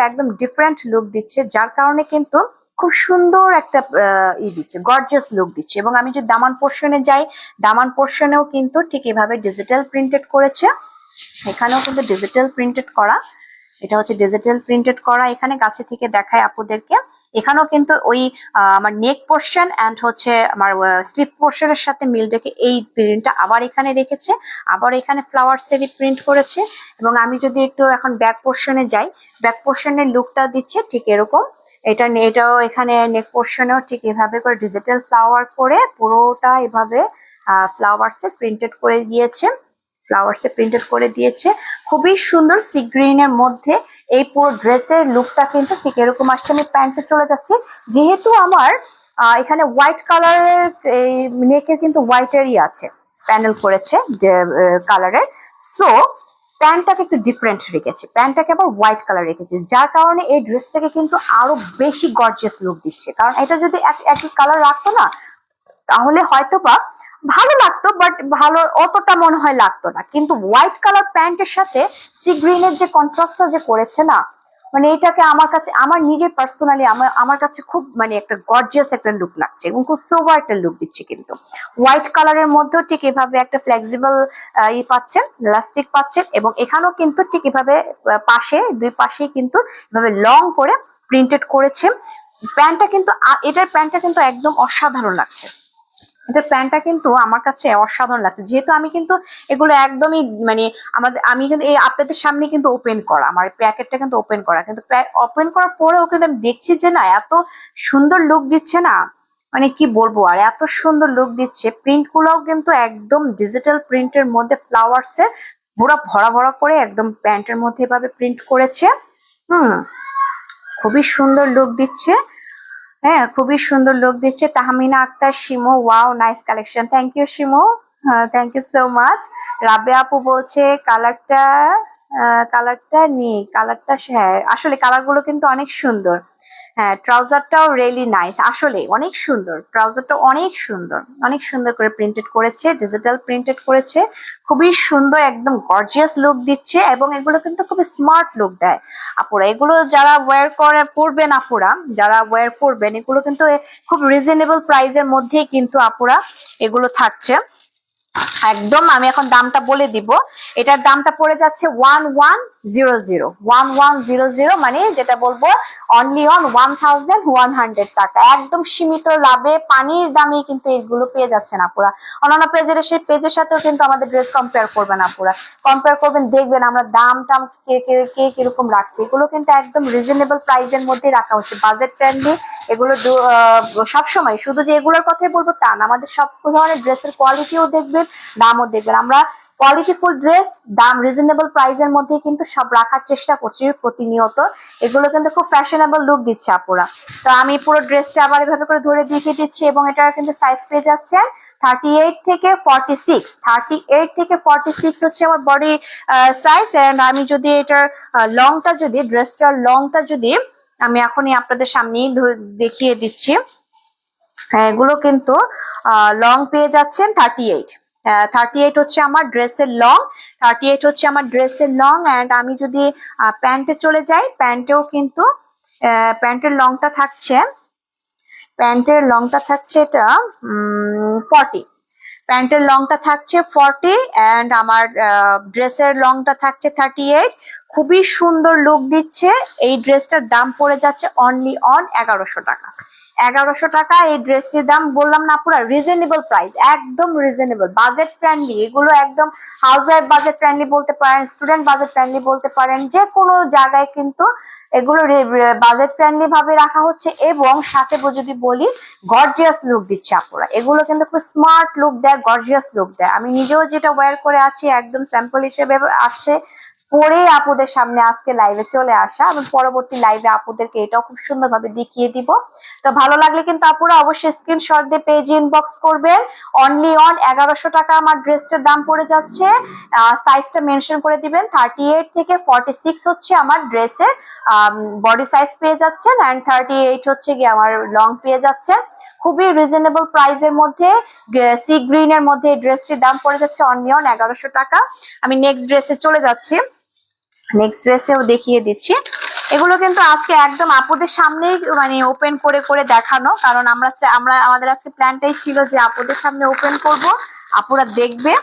Speaker 1: একদম ডিফারেন্ট লুক দিচ্ছে, যার কারণে কিন্তু খুব সুন্দর একটা দিচ্ছে, গর্জিয়াস লুক দিচ্ছে। এবং আমি যদি দামান পোর্শনে যাই, দামান পোর্শনেও কিন্তু ঠিক এভাবে ডিজিটাল প্রিন্টেড করেছে। এখানেও কিন্তু ডিজিটাল প্রিন্টেড করা, এটা হচ্ছে ডিজিটাল প্রিন্টেড করা। এখানে কাছে থেকে দেখায় আপুদেরকে। এখানেও কিন্তু ওই আমার নেক পোর্শন অ্যান্ড হচ্ছে আমার স্লিপ পোর্শনের সাথে মিল রেখে এই প্রিন্টটা আবার এখানে রেখেছে, আবার এখানে ফ্লাওয়ার্স এরই প্রিন্ট করেছে। এবং আমি যদি একটু এখন ব্যাক পোর্শনে যাই, ব্যাক পোর্শনের লুকটা দিচ্ছে ঠিক এরকম। এটাও এখানে নেক পোর্শনেও ঠিক এভাবে করে ডিজিটাল ফ্লাওয়ার করে পুরোটা এভাবে ফ্লাওয়ার্সে প্রিন্টেড করে দিয়েছে। খুবই সুন্দর সি গ্রিনের মধ্যে এই পুরো ড্রেসের লুকটা কিন্তু ঠিক এরকম আসছে। আমি প্যান্টে চলে যাচ্ছি। যেহেতু আমার এখানে হোয়াইট কালারের এই নেকে কিন্তু হোয়াইটেরই আছে, প্যানেল করেছে কালারের। সো প্যান্টটাকে একটু ডিফারেন্ট রেখেছে, প্যান্টটাকে আবার হোয়াইট কালার রেখেছে, যার কারণে এই ড্রেসটাকে কিন্তু আরো বেশি গর্জিয়াস লুক দিচ্ছে। কারণ এটা যদি একই কালার রাখতো না তাহলে হয়তো বা ভালো লাগতো, বাট ভালো অতটা মনে হয় লাগতো না। কিন্তু হোয়াইট কালার প্যান্টের সাথে সি গ্রিনের যে কন্ট্রাস্টটা যে করেছে না, মানে এটাকে আমার নিজের পার্সোনালি আমার কাছে খুব মানে একটা গর্জিয়াস একটা লুক লাগছে এবং খুব সোবার একটা লুক দিচ্ছে। কিন্তু হোয়াইট কালারের মধ্যেও ঠিক এভাবে একটা ফ্লেক্সিবল পাচ্ছেন, ইলাস্টিক পাচ্ছেন। এবং এখানেও কিন্তু ঠিক এভাবে দুই পাশেই কিন্তু এভাবে লং করে প্রিন্টেড করেছে। এটার প্যান্টটা কিন্তু একদম অসাধারণ লাগছে। এটার প্যান্টটা কিন্তু আমার কাছে অসাধারণ লাগছে। যেহেতু আমি কিন্তু এগুলো একদমই মানে আমি কিন্তু এই আপনাদের সামনে কিন্তু ওপেন করা, আমার প্যাকেটটা কিন্তু ওপেন করা, কিন্তু ওপেন করার পরেও কিন্তু আমি দেখছি যে না, এত সুন্দর লুক দিচ্ছে না, মানে কি বলবো আর, এত সুন্দর লুক দিচ্ছে। প্রিন্ট গুলোও কিন্তু একদম ডিজিটাল প্রিন্টের মধ্যে ফ্লাওয়ার্স এর পুরো ভরা করে একদম প্যান্টের মধ্যে এভাবে প্রিন্ট করেছে। খুবই সুন্দর লুক দিচ্ছে। হ্যাঁ, খুবই সুন্দর লুক দিচ্ছে। Tahmina Akter, Shimu, wow nice collection. Thank you Shimu, thank you so much. Rabeya আপু বলছে কালারটা হ্যাঁ, আসলে কালার গুলো কিন্তু অনেক সুন্দর। হ্যাঁ, ট্রাউজারটাও রিয়েলি নাইস, আসলে অনেক সুন্দর, ট্রাউজারটা অনেক সুন্দর করে প্রিন্টেড করেছে, ডিজিটাল প্রিন্টেড করেছে, খুবই সুন্দর, একদম গর্জিয়াস লুক দিচ্ছে এবং এগুলো কিন্তু খুবই স্মার্ট লুক দেয় আপুরা। এগুলো যারা ওয়্যার করে পরবেন আপুরা, যারা ওয়্যার করবেন, এগুলো কিন্তু খুব রিজনেবল প্রাইসের মধ্যেই কিন্তু আপুরা এগুলো থাকছে একদম। আমি এখন দামটা বলে দিব, এটার দামটা পড়ে যাচ্ছে 1100 মানে যেটা বলবো অনলি অন 1100 টাকা, একদম সীমিত লাভে পানির দামে কিন্তু এগুলো পেয়ে যাচ্ছেন আপুরা। অন্যান্য পেজের সেই পেজের সাথেও কিন্তু আমাদের ড্রেস কম্পেয়ার করবেন আপুরা, কম্পেয়ার করবেন, দেখবেন আমরা দাম টাম কে কে কে কিরকম রাখছি। এগুলো কিন্তু একদম রিজনেবল প্রাইসের মধ্যে রাখা হচ্ছে, বাজেট ফ্রেন্ডলি এগুলো। সবসময় শুধু যে এগুলোর কথাই বলবো তা না, আমাদের সব ধরনের ড্রেসের কোয়ালিটিও দেখবেন, দামও দেখবেন। আমরা কোয়ালিটিফুল ড্রেস দাম রিজনেবল প্রাইসের মধ্যে কিন্তু সব রাখার চেষ্টা করছি প্রতিনিয়ত। এগুলো কিন্তু খুব ফ্যাশনেবল লুক দিচ্ছে আপুরা। তো আমি পুরো ড্রেসটা আবার এভাবে করে ধরে দেখিয়ে দিচ্ছি এবং এটা কিন্তু সাইজ পেয়ে যাচ্ছে 38 থেকে 46, 38 থেকে 46 হচ্ছে আমার বডি সাইজ। এন্ড আমি যদি এটার লংটা, যদি ড্রেসটার লংটা যদি আমি এখনই আপনাদের সামনেই দেখিয়ে দিচ্ছি, এগুলো কিন্তু লং পেয়ে যাচ্ছেন 38, 38 হচ্ছে আমার ড্রেসের লং, 38 হচ্ছে আমার ড্রেসের লং। অ্যান্ড আমি যদি প্যান্টে চলে যাই, প্যান্টেও কিন্তু প্যান্টের লংটা থাকছে, এটা 40, প্যান্টের লংটা থাকছে 40 অ্যান্ড আমার ড্রেসের লংটা থাকছে 38। খুবই সুন্দর লুক দিচ্ছে। এই ড্রেসটার দাম পড়ে যাচ্ছে অনলি অন 1100 টাকা, 1100 টাকা এই ড্রেসটির দাম। বললাম না পুরো রিজনেবল প্রাইস, একদম রিজনেবল, বাজেট ফ্রেন্ডলি। এগুলো একদম হাউস ওয়াইফ বাজেট ফ্রেন্ডলি বলতে পারেন, স্টুডেন্ট বাজেট ফ্রেন্ডলি বলতে পারেন, যে কোনো জায়গায় কিন্তু এগুলো বাজেট ফ্রেন্ডলি ভাবে রাখা হচ্ছে এবং সাথে যদি বলি গর্জিয়াস লুক দিচ্ছে আপুরা। এগুলো কিন্তু খুব স্মার্ট লুক দেয়, গর্জিয়াস লুক দেয়। আমি নিজেও যেটা ওয়্যার করে আছি একদম স্যাম্পল হিসেবে আসছে পরে আপুদের সামনে আজকে লাইভে চলে আসা, আমি পরবর্তী লাইভে আপুদেরকে এটাও খুব সুন্দরভাবে দেখিয়ে দিব। তো ভালো লাগলে কিন্তু আপুরা অবশ্যই স্ক্রিনশট দিয়ে পেজ ইনবক্স করবেন। অনলি অন 1100 টাকা আমার ড্রেসটার দাম পড়ে যাচ্ছে। সাইজটা মেনশন করে দিবেন, 38 থেকে 46 হচ্ছে আমার ড্রেসের বডি সাইজ পেয়ে যাচ্ছেন অ্যান্ড 38 হচ্ছে গিয়ে আমার লং পেয়ে যাচ্ছেন। খুবই রিজনেবল প্রাইসের মধ্যে সি গ্রিন এর মধ্যে এই ড্রেসটির দাম পড়ে যাচ্ছে অনলি অন 1100 টাকা। আমি নেক্সট ড্রেসে চলে যাচ্ছি, নেক্সট ড্রেসেও দেখিয়ে দিচ্ছি। এগুলো কিন্তু আজকে একদম আপুদের সামনেই মানে ওপেন করে করে দেখানো, কারণ আমাদের আজকে প্ল্যানটাই ছিল যে আপুদের সামনে ওপেন করব, আপুরা দেখবে।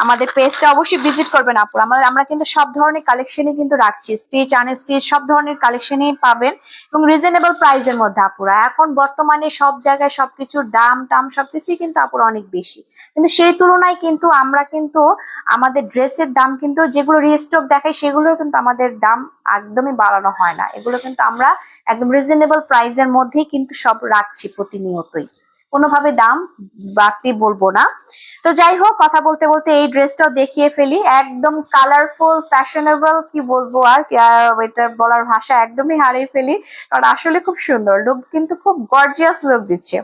Speaker 1: আমাদের পেজটা অবশ্যই ভিজিট করবেন আপুরা। আমরা কিন্তু সব ধরনের কালেকশনই কিন্তু রাখছি, স্টিচ আনস্টিচ সব ধরনের কালেকশনই পাবেন এবং রিজনেবল প্রাইসের মধ্যে আপুরা। এখন বর্তমানে সব জায়গায় সবকিছুর দাম টাম সবকিছুই কিন্তু আপুরা অনেক বেশি, কিন্তু সেই তুলনায় কিন্তু আমরা কিন্তু আমাদের ড্রেসের দাম কিন্তু যেগুলো রিস্টক দেখাই সেগুলোর কিন্তু আমাদের দাম একদমই বাড়ানো হয় না। এগুলো কিন্তু আমরা একদম রিজনেবল প্রাইসের মধ্যেই কিন্তু সব রাখছি প্রতিনিয়তই, কোনোভাবে দাম বাড়তি বলবো না। তো যাই হোক, কথা বলতে বলতে এই ড্রেসটাও দেখিয়ে ফেলি, একদম কালারফুল ফ্যাশনেবল, কি বলবো আর এটা বলার ভাষা একদমই হারিয়ে ফেলি, কারণ আসলে খুব সুন্দর লুক, কিন্তু খুব গর্জিয়াস লুক দিচ্ছে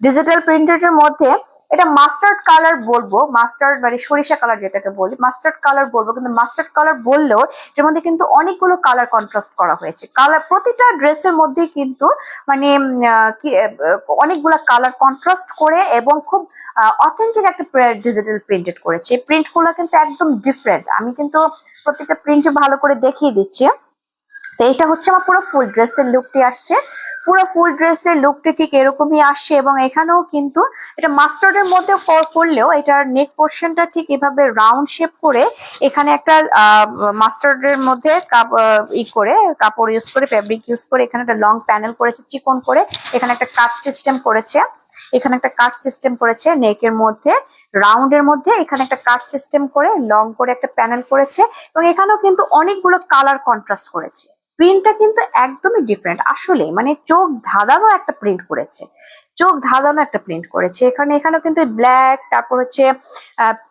Speaker 1: ডিজিটাল প্রিন্টের মধ্যে। এটা মাস্টার্ড কালার বলবো, মাস্টার্ড মানে সরিষা কালার যেটাকে বলি, মাস্টার্ড কালার বলবো, কিন্তু মাস্টার্ড কালার বললেও এর মধ্যে কিন্তু অনেকগুলো কালার কন্ট্রাস্ট করা হয়েছে। কালার প্রতিটা ড্রেসের মধ্যে কিন্তু মানে অনেকগুলো কালার কন্ট্রাস্ট করে এবং খুব অথেন্টিক একটা ডিজিটাল প্রিন্টেড করেছে। এই প্রিন্ট গুলো কিন্তু একদম ডিফারেন্ট, আমি কিন্তু প্রত্যেকটা প্রিন্ট ভালো করে দেখিয়ে দিচ্ছি। তো এটা হচ্ছে আমার পুরো ফুল ড্রেসের লুকটি আসছে, পুরো ফুল ড্রেসের লুকটি ঠিক এরকমই আসছে এবং এখানেও কিন্তু এটা মাস্টার্ডের মধ্যে করলেও এটার নেক পোর্শনটা ঠিক এভাবে রাউন্ড শেপ করে এখানে একটা মাস্টার্ডের মধ্যে কাপড় ইউজ করে, ফেব্রিক ইউজ করে এখানে একটা লং প্যানেল করেছে চিকন করে, এখানে একটা কাট সিস্টেম করেছে, এখানে একটা কাট সিস্টেম করেছে নেকের মধ্যে, রাউন্ডের মধ্যে এখানে একটা কাট সিস্টেম করে লং করে একটা প্যানেল করেছে এবং এখানেও কিন্তু অনেকগুলো কালার কন্ট্রাস্ট করেছে। প্রিন্টটা কিন্তু একদমই ডিফারেন্ট, আসলে মানে চোখ ধাঁধানো একটা প্রিন্ট করেছে, চোখ ধাঁধানো একটা প্রিন্ট করেছে। এখানেও কিন্তু ব্ল্যাক, তারপর হচ্ছে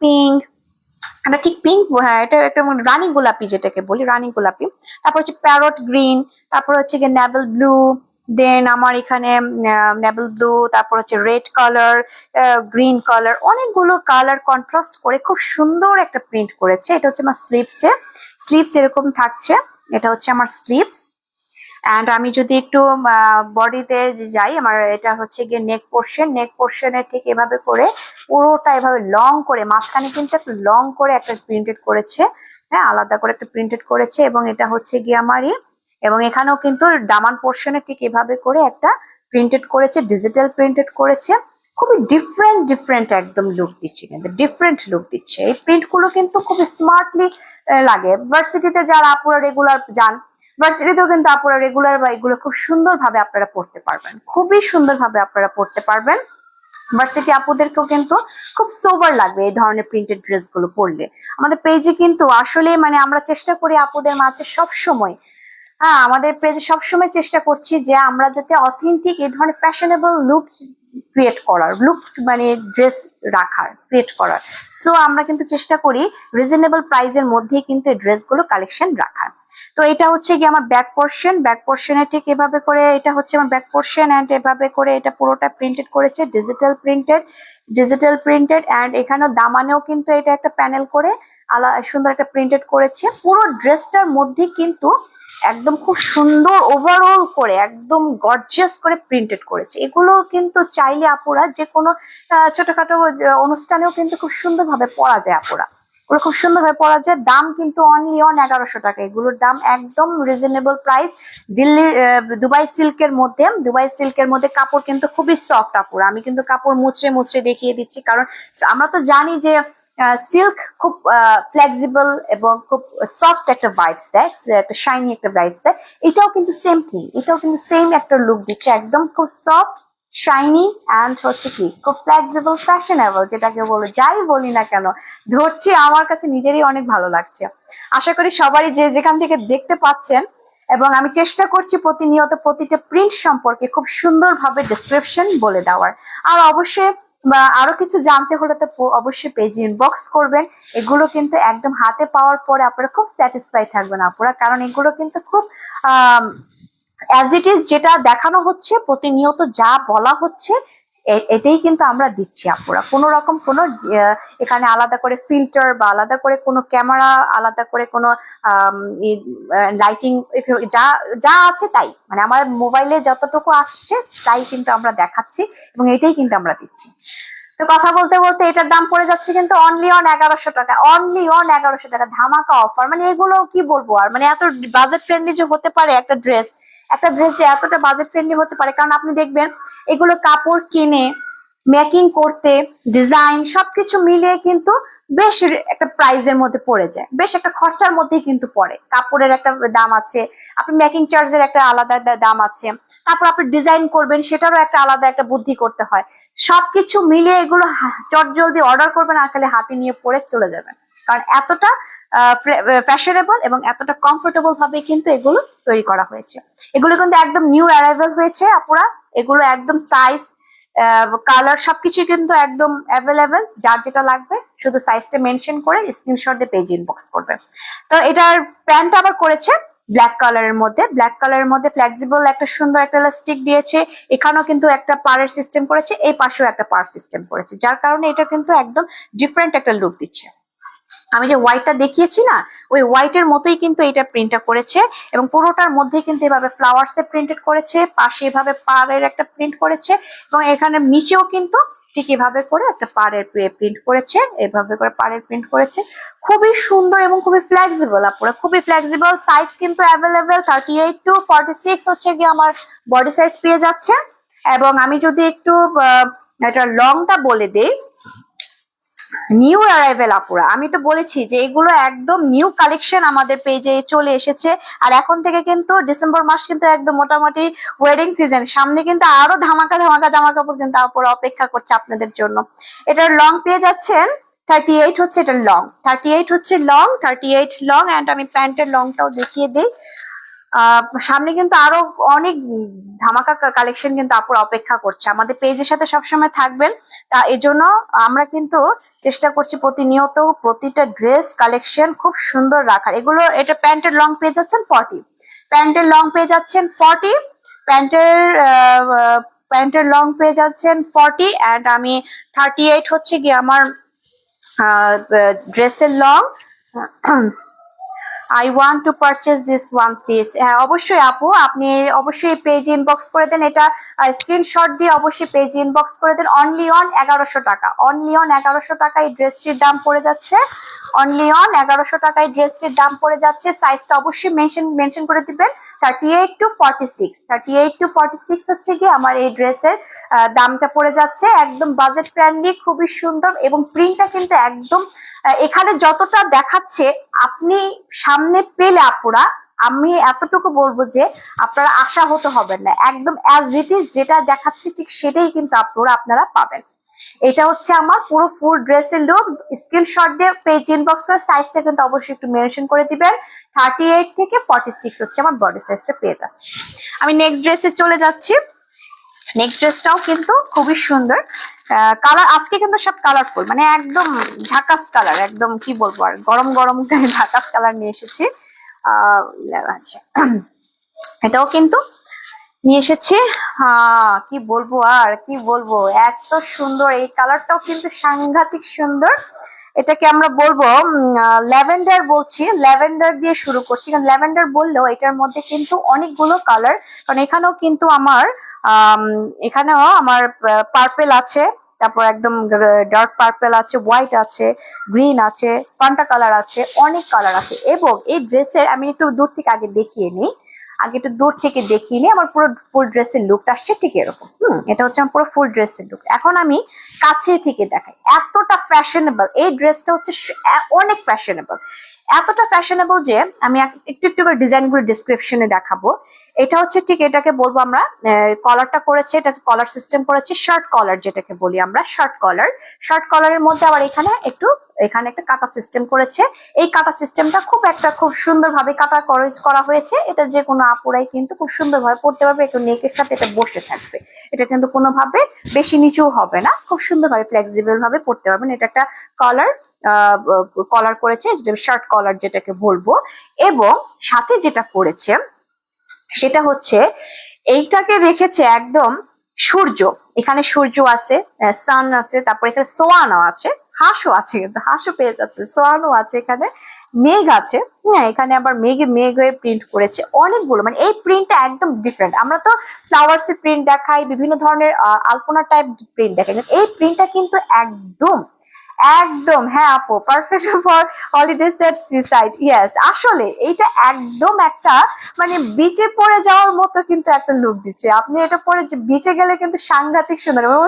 Speaker 1: পিঙ্ক, এটা ঠিক পিঙ্ক, হ্যাঁ এটা একটা রানী গোলাপি যেটাকে বলি, রানী গোলাপি, তারপর হচ্ছে প্যারট গ্রিন, তারপর হচ্ছে গিয়ে নেভেল ব্লু, দেন আমার এখানে নেভেল ব্লু, তারপর হচ্ছে রেড কালার, গ্রিন কালার, অনেকগুলো কালার কন্ট্রাস্ট করে খুব সুন্দর একটা প্রিন্ট করেছে। এটা হচ্ছে আমার স্লিভস এরকম থাকছে, এটা হচ্ছে আমার স্লিভস। অ্যান্ড আমি যদি একটু বডিতে যাই, আমার এটা হচ্ছে গিয়ে নেক পোর্শনের ঠিক এভাবে করে পুরোটা এভাবে লং করে মাঝখানে কিন্তু একটু লং করে একটা প্রিন্টেড করেছে, হ্যাঁ আলাদা করে একটা প্রিন্টেড করেছে, এবং এটা হচ্ছে গিয়ে আমারই, এবং এখানেও কিন্তু দামান পোর্শনে ঠিক এভাবে করে একটা প্রিন্টেড করেছে, ডিজিটাল প্রিন্টেড করেছে। খুবই ডিফারেন্ট একদম লুক দিচ্ছে, কিন্তু ডিফারেন্ট লুক দিচ্ছে। এই প্রিন্ট গুলো কিন্তু খুবই স্মার্টলি লাগে। ভার্সিটিতে যারা আপুরা রেগুলার যান, ভার্সিটিতেও কিন্তু আপনারা রেগুলার বা এগুলো খুব সুন্দরভাবে আপনারা পড়তে পারবেন, খুবই সুন্দরভাবে আপনারা পড়তে পারবেন। ভার্সিটি আপুদেরকেও কিন্তু খুব সোবার লাগবে এই ধরনের প্রিন্টেড ড্রেস গুলো পরলে। আমাদের পেজে কিন্তু আসলে মানে আমরা চেষ্টা করি আপুদের মাঝে সব সময়, হ্যাঁ আমাদের পেজে সবসময় চেষ্টা করছি যে আমরা যাতে অথেন্টিক এই ধরনের ফ্যাশনেবল লুক ক্রিয়েট করার, লুক মানে ড্রেস রাখার, ক্রিয়েট করার। সো আমরা কিন্তু চেষ্টা করি রিজনেবল প্রাইসের মধ্যেই কিন্তু এই ড্রেসগুলো কালেকশন রাখার। তো এটা হচ্ছে কি আমার ব্যাক পোর্শনে ঠিক এভাবে করে, এটা হচ্ছে আমার ব্যাক পোর্শন এন্ড এভাবে করে এটা পুরোটা প্রিন্টেড করেছে, ডিজিটাল প্রিন্টেড এন্ড এখানেও দামানেও কিন্তু এটা একটা প্যানেল করে সুন্দর একটা প্রিন্টেড করেছে। পুরো ড্রেসটার মধ্যে কিন্তু একদম খুব সুন্দর ওভারঅল করে একদম গর্জিয়াস করে প্রিন্টেড করেছে। এগুলো কিন্তু চাইলে আপুরা যে কোনো ছোটখাটো অনুষ্ঠানেও কিন্তু খুব সুন্দরভাবে পরা যায় আপুরা, ওগুলো খুব সুন্দরভাবে পরা যায়। দাম কিন্তু অনলি 1100 টাকা, এগুলোর দাম একদম রিজনেবল প্রাইস। দিল্লি দুবাই সিল্কের মধ্যে কাপড় কিন্তু খুবই সফট আপুরা। আমি কিন্তু কাপড় মুচড়ে দেখিয়ে দিচ্ছি, কারণ আমরা তো জানি যে সিল্ক খুব ফ্লেক্সিবল এবং খুব সফট একটা ভাইবস দেয়, একটা শাইনি একটা ভাইবস দেয়। এটাও কিন্তু সেম থিং, এটাও কিন্তু সেম একটা লুক দিচ্ছে, একদম খুব সফট শাইনি অ্যান্ড হচ্ছে কি খুব ফ্লেক্সিবল ফ্যাশনেবল, যেটাকে বলো যাই বলি না কেন ধরছি, আমার কাছে নিজেরই অনেক ভালো লাগছে। আশা করি সবারই যে যেখান থেকে দেখতে পাচ্ছেন, এবং আমি চেষ্টা করছি প্রতিনিয়ত প্রতিটা প্রিন্ট সম্পর্কে খুব সুন্দরভাবে ডেসক্রিপশন বলে দেওয়ার। আর অবশ্যই বা আরো কিছু জানতে হলে তো অবশ্যই পেজ ইনবক্স করবেন। এগুলো কিন্তু একদম হাতে পাওয়ার পরে আপনারা খুব স্যাটিসফাই থাকবেন আপুরা, কারণ এগুলো কিন্তু খুব অ্যাজ ইট ইজ যেটা দেখানো হচ্ছে, প্রতিনিয়ত যা বলা হচ্ছে এটাই কিন্তু আমরা দিচ্ছি আপুরা। কোনো রকম কোনো এখানে আলাদা করে ফিল্টার বা আলাদা করে কোনো ক্যামেরা, আলাদা করে কোনো লাইটিং, যা যা আছে তাই, মানে আমার মোবাইলে যতটুকু আসছে তাই কিন্তু আমরা দেখাচ্ছি, এবং এটাই কিন্তু আমরা দিচ্ছি। তো কথা বলতে বলতে এটার দাম পড়ে যাচ্ছে কিন্তু অনলি অন 1100 টাকা, অনলি অন 1100 টাকা, ধামাকা অফার। মানে এগুলো কি বলবো আর, মানে এত বাজেট ফ্রেন্ডলি যে হতে পারে একটা ড্রেস যে এতটা বাজেট ফ্রেন্ডলি হতে পারে, কারণ আপনি দেখবেন এগুলো কাপড় কিনে মেকিং করতে, ডিজাইন সবকিছু মিলিয়ে কিন্তু বেশ একটা প্রাইজের মধ্যে পড়ে যায়, বেশ একটা খরচার মধ্যেই কিন্তু পড়ে। কাপড়ের একটা দাম আছে, আপনি মেকিং চার্জের একটা আলাদা দাম আছে, তারপর আপনি ডিজাইন করবেন সেটারও একটা আলাদা একটা বুদ্ধি করতে হয়। সবকিছু মিলিয়ে এগুলো চট জলদি অর্ডার করবেন আর খালি হাতে নিয়ে পরে চলে যাবেন, কারণ এতটা ফ্যাশনেবল এবং এতটা কমফোর্টেবল ভাবে কিন্তু এগুলো তৈরি করা হয়েছে। এগুলো কিন্তু একদম নিউ অ্যারাইভেল হয়েছে আপুরা, এগুলো একদম সাইজ কালার সবকিছু কিন্তু একদম অ্যাভেলেবেল। যার যেটা লাগবে শুধু সাইজটা মেনশন করে স্ক্রিনশট দিয়ে পেজ ইনবক্স করবে। তো এটার প্যান্ট আবার করেছে ব্ল্যাক কালারের মধ্যে ফ্লেক্সিবল একটা সুন্দর একটা ইলাস্টিক দিয়েছে। এখানেও কিন্তু একটা পাড়ের সিস্টেম করেছে, এই পাশেও একটা পাড় সিস্টেম করেছে, যার কারণে এটা কিন্তু একদম ডিফারেন্ট একটা লুক দিচ্ছে। আমি যে হোয়াইটটা দেখিয়েছি না, ওই হোয়াইটের মতোই কিন্তু এটা প্রিন্টটা করেছে, এবং পুরোটার মধ্যে কিন্তু এভাবে ফ্লাওয়ার্স এ প্রিন্টেড করেছে, পাশে এভাবে পাড়ের একটা প্রিন্ট করেছে, এবং এখানে নিচেও কিন্তু ঠিক এভাবে করে একটা পাড়ের প্রিন্ট করেছে, এভাবে করে পাড়ের প্রিন্ট করেছে। খুবই সুন্দর এবং খুবই ফ্লেক্সিবল আপুরা, খুবই ফ্লেক্সিবল। সাইজ কিন্তু অ্যাভেলেবেল 38 to 46 হচ্ছে গিয়ে আমার বডি সাইজ পেয়ে যাচ্ছে। এবং আমি যদি একটু এটা লংটা বলে দিই, নিউ অ্যারাইভেল আপুরা, আমি তো বলেছি যে এগুলো একদম নিউ কালেকশন আমাদের পেজে চলে এসেছে। আর এখন থেকে কিন্তু ডিসেম্বর মাস কিন্তু একদম মোটামুটি ওয়েডিং সিজন, সামনে কিন্তু আরো ধামাকা জামা কাপড় কিন্তু আপুরা অপেক্ষা করছে আপনাদের জন্য। এটার লং পেয়ে যাচ্ছেন 38 হচ্ছে, এটা লং 38 হচ্ছে, লং অ্যান্ড আমি প্যান্টের লংটাও দেখিয়ে দিই। সামনে কিন্তু আরো অনেক ধামাকা কালেকশন কিন্তু আপুরা অপেক্ষা করছে, আমাদের পেজের সাথে সবসময় থাকবেন। তা এজন্য আমরা কিন্তু চেষ্টা করছি প্রতিনিয়ত প্রতিটা ড্রেস কালেকশন খুব সুন্দর রাখার। এগুলো এটা প্যান্টের লং পেয়ে যাচ্ছেন 40, প্যান্টের লং পেয়ে যাচ্ছেন 40, প্যান্টের লং পেয়ে যাচ্ছেন 40 অ্যান্ড আমি 38 হচ্ছে গিয়ে আমার ড্রেসের long. I want to purchase this one please. হ্যাঁ অবশ্যই আপু, আপনি অবশ্যই পেজ ইনবক্স করে দেন, এটা স্ক্রিনশট দিয়ে অবশ্যই পেজ ইনবক্স করে দেন। অনলি অন 1100 টাকা, অনলি অন 1100 টাকা এই ড্রেসটির দাম পড়ে যাচ্ছে। অনলি অন 1100 টাকায় ড্রেসটির দাম পড়ে যাচ্ছে। সাইজটা অবশ্যই মেনশন করে দিবেন 38 to 46। 38 to 46 হচ্ছে কি আমার এই ড্রেসের দামটা পড়ে যাচ্ছে। একদম বাজেট ফ্রেন্ডলি, খুবই সুন্দর এবং প্রিন্টটা কিন্তু একদম এখানে যতটা দেখাচ্ছে আপনি সামনে পেলে আপুরা, আমি এতটুকু বলবো যে আপনারা আশা হতে হবে না, একদম অ্যাজ ইট ইজ যেটা দেখাচ্ছে ঠিক সেটাই কিন্তু আপনারা পাবেন। এটা হচ্ছে আমার পুরো ফুল ড্রেসের লুক। স্ক্রিনশট দিয়ে পেজ ইনবক্স করে সাইজটা কিন্তু অবশ্যই একটু মেনশন করে দিবেন। 38 থেকে 46 হচ্ছে আমার বডি সাইজটা পেয়ে যাচ্ছে। আমি নেক্সট ড্রেসে চলে যাচ্ছি। নেক্সট ড্রেসটাও কিন্তু খুবই সুন্দর। কালার আজকে কিন্তু সব কালারফুল, মানে একদম ঝাকাস কালার, একদম কি বলবো আর গরম গরম ঝাকাস কালার নিয়ে এসেছি। আচ্ছা এটাও কিন্তু নিয়ে এসেছি। কি বলবো আর কি বলবো, এত সুন্দর এই কালারটাও কিন্তু সাংঘাতিক সুন্দর। এটাকে আমরা বলবো ল্যাভেন্ডার বলছি, ল্যাভেন্ডার দিয়ে শুরু করছি, কারণ ল্যাভেন্ডার বললেও এটার মধ্যে কিন্তু অনেকগুলো কালার, কারণ এখানেও কিন্তু এখানেও আমার পার্পেল আছে, তারপর একদম ডার্ক পার্পেল আছে, হোয়াইট আছে, গ্রিন আছে, পান্টা কালার আছে, অনেক কালার আছে। এবং এই ড্রেসের আমি একটু দূর থেকে আগে দেখিয়ে নিই, আগে একটু দূর থেকে দেখিয়ে নিই আমার পুরো ফুল ড্রেসের লুকটা আসছে ঠিক এরকম। এটা হচ্ছে আমার পুরো ফুল ড্রেসের লুক। এখন আমি কাছে থেকে দেখাই, এতটা ফ্যাশনেবল এই ড্রেসটা হচ্ছে, অনেক ফ্যাশনেবল, এতটা ফ্যাশনেবল যে আমি একটু একটু করে ডিজাইন গুলো ডিসক্রিপশনে দেখাবো। এটা হচ্ছে ঠিক এটাকে বলবো আমরা কলারটা করেছে, এটা কলার সিস্টেম করেছে, শার্ট কলার যেটাকে বলি আমরা, শার্ট কলার। শার্ট কলারের মধ্যে আবার এখানে একটা কাটা সিস্টেম করেছে। এই কাটা সিস্টেমটা খুব সুন্দরভাবে কাটা করা হয়েছে। এটা যে কোনো আপুরাই কিন্তু খুব সুন্দরভাবে পড়তে পারবে, একটু নেকের সাথে এটা বসে থাকবে, এটা কিন্তু কোনোভাবে বেশি নিচু হবে না, খুব সুন্দরভাবে ফ্লেক্সিবল ভাবে পড়তে পারবেন। এটা একটা কলার কলার করেছে, শার্ট কলার যেটাকে বলবো। এবং সাথে যেটা করেছে সেটা হচ্ছে এইটাকে রেখেছে একদম সূর্য, এখানে সূর্য আছে, সান আছে, তারপর এখানে সোয়ানও আছে, হাঁসও আছে, কিন্তু হাঁসও পেয়ে যাচ্ছে, সোয়ানও আছে, এখানে মেঘ আছে। হ্যাঁ এখানে আবার মেঘ হয়ে প্রিন্ট করেছে অনেকগুলো, মানে এই প্রিন্টটা একদম ডিফারেন্ট। আমরা তো ফ্লাওয়ার্স এর প্রিন্ট দেখাই, বিভিন্ন ধরনের আলপনা টাইপ প্রিন্ট দেখাই, এই প্রিন্টটা কিন্তু একদম একদম, হ্যাঁ আপু, perfect for holiday set sea side. Yes, আসলে এইটা একদম একটা মানে বিচে পড়ে যাওয়ার মতো কিন্তু একটা লুক দিচ্ছে। আপনি এটা পরে বিচে গেলে কিন্তু সাংঘাতিক সুন্দর, এবং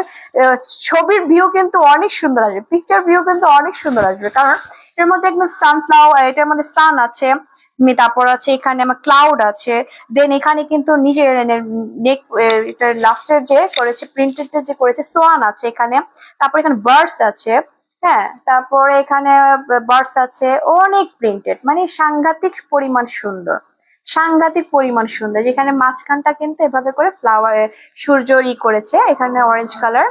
Speaker 1: ছবির ভিউ কিন্তু অনেক সুন্দর আসবে, পিকচার ভিউ কিন্তু অনেক সুন্দর আসবে, কারণ এর মধ্যে একদম সানফ্লাওয়ার, এটার মধ্যে সান আছে, তারপর আছে এখানে আমার ক্লাউড আছে, দেন এখানে কিন্তু নিজে নেক এটার লাস্টের যে করেছে প্রিন্টেড যে করেছে সোয়ান আছে এখানে, তারপর এখানে বার্ডস আছে। হ্যাঁ তারপরে এখানে বার্ডস আছে, অনেক প্রিন্টেড, মানে সাংঘাতিক পরিমাণ সুন্দর, সাংঘাতিক পরিমাণ সুন্দর। যেখানে মাঝখানটা কিন্তু এভাবে করে ফ্লাওয়ার সূর্যর করেছে, এখানে অরেঞ্জ কালার।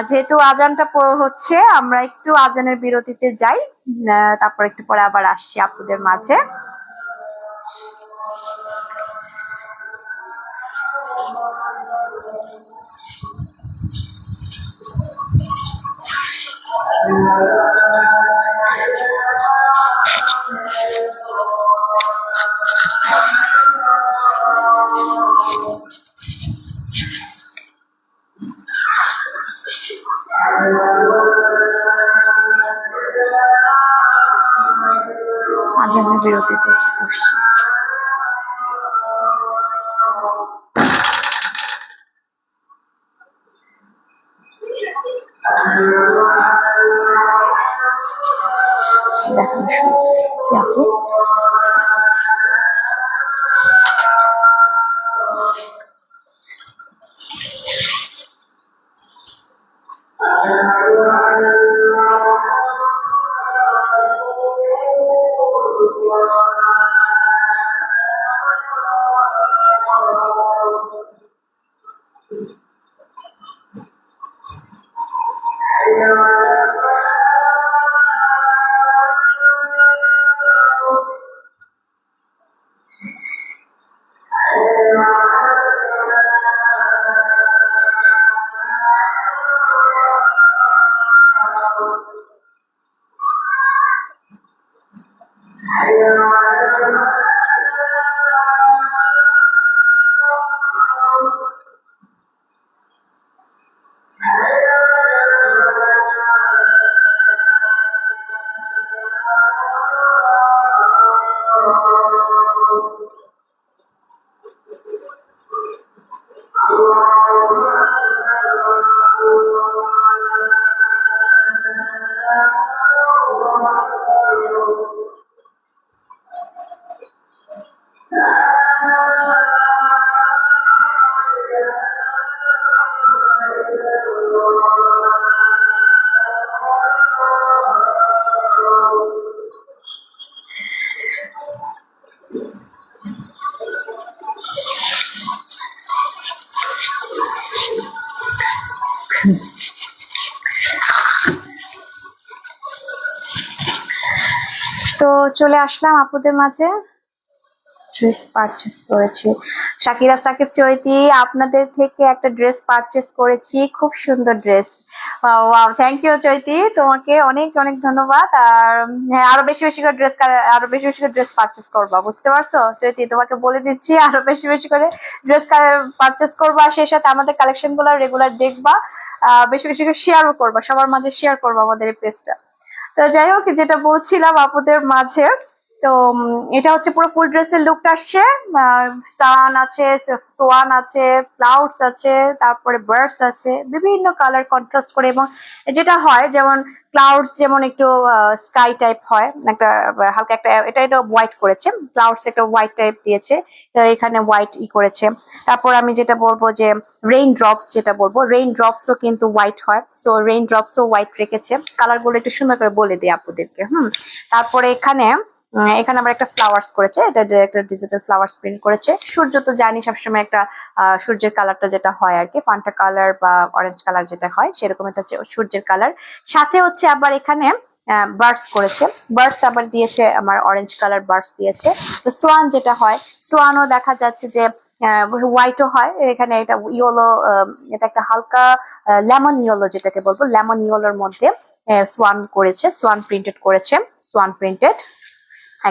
Speaker 1: যেহেতু আজানটা হচ্ছে, আমরা একটু আজানের বিরতিতে যাই, তারপর একটু পরে আবার আসছি আপুদের মাঝে। আজানের বিরতিতে বসছি। দেখানো শুরু আপু, তো চলে আসলাম আপুদের মাঝে, ড্রেস পারচেস করেছি। শাকিরা সাকিব চৈতি, আপনাদের থেকে একটা ড্রেস পারচেস করেছি, খুব সুন্দর ড্রেস। ওয়াও, থ্যাংক ইউ চৈতি, তোমাকে অনেক অনেক ধন্যবাদ। আর হ্যাঁ, আরো বেশি বেশি করে ড্রেস পারচেস করবা, বুঝতে পারছো চৈতি? তোমাকে বলে দিচ্ছি, আরো বেশি বেশি করে ড্রেস পারচেস করবা, সেই সাথে আমাদের কালেকশন গুলো রেগুলার দেখবা, বেশি বেশি করে শেয়ারও করবা, সবার মাঝে শেয়ার করবা আমাদের এই পেজটা। তো যাই হোক, যেটা বলছিলাম আপুদের মাঝে, তো এটা হচ্ছে পুরো ফুল ড্রেসের লুকটা আসছে। সান আছে, সোয়ান আছে, ক্লাউডস আছে, তারপরে বার্ডস আছে, বিভিন্ন কালার কন্ট্রাস্ট করে। এবং যেটা হয় যেমন ক্লাউডস যেমন একটু স্কাই টাইপ হয়, একটা হালকা একটা, এটা হোয়াইট করেছে, ক্লাউডস একটা হোয়াইট টাইপ দিয়েছে, এখানে হোয়াইট করেছে। তারপর আমি যেটা বলবো যে রেইন ড্রপস, যেটা বলবো রেইন ড্রপসও কিন্তু হোয়াইট হয়, সো রেইন ড্রপসও হোয়াইট রেখেছে। কালার গুলো একটু সুন্দর করে বলে দিই আপুদেরকে। তারপরে এখানে আবার একটা ফ্লাওয়ার্স করেছে, এটা একটা ডিজিটাল ফ্লাওয়ার্স প্রিন্ট করেছে। সূর্য তো জানি সবসময় একটা সূর্যের কালারটা যেটা হয় আর কি, পান্টা কালার বা অরেঞ্জ কালার যেটা হয়, সেরকম এটা হচ্ছে সূর্যের কালার। সাথে হচ্ছে আবার এখানে বার্ডস করেছে, বার্ডস আবার দিয়েছে আমার অরেঞ্জ কালার বার্ডস দিয়েছে। তো সোয়ান যেটা হয়, সোয়ানও দেখা যাচ্ছে যে হোয়াইটও হয়, এখানে এটা ইয়েলো, এটা একটা হালকা লেমন ইয়েলো, যেটাকে বলবো লেমন ইয়েলোর মধ্যে সোয়ান করেছে, সোয়ান প্রিন্টেড করেছে, সোয়ান প্রিন্টেড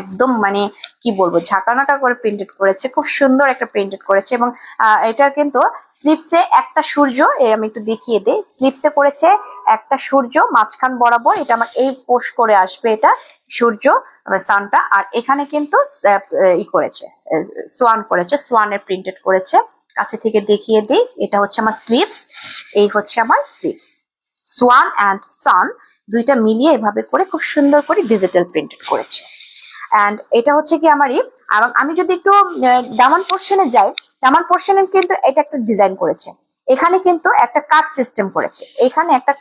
Speaker 1: একদম মানে কি বলবো, ঝাঁকানাকা করে প্রিন্টেড করেছে, খুব সুন্দর একটা প্রিন্টেড করেছে। এবং এটার কিন্তু স্লিপসে একটা সূর্য, আমি একটু দেখিয়ে দিই, স্লিপসে করেছে একটা সূর্য মাঝখান বরাবর, এটা আমার এই পোস্ট করে আসবে, এটা সূর্য সানটা। আর এখানে কিন্তু করেছে, সোয়ান করেছে, সোয়ানের প্রিন্টেড করেছে। কাছে থেকে দেখিয়ে দিই, এটা হচ্ছে আমার স্লিপস, এই হচ্ছে আমার স্লিপস, সোয়ান অ্যান্ড সান দুইটা মিলিয়ে এভাবে করে খুব সুন্দর করে ডিজিটাল প্রিন্টেড করেছে। এন্ড এটা হচ্ছে কি আমারই। এবং আমি যদি একটু দামান পোর্শনে যাই, দামান পোর্শনে কিন্তু এটা একটা ডিজাইন করেছে, এখানে কিন্তু একটা কাট সিস্টেম করেছে, এখানে একটা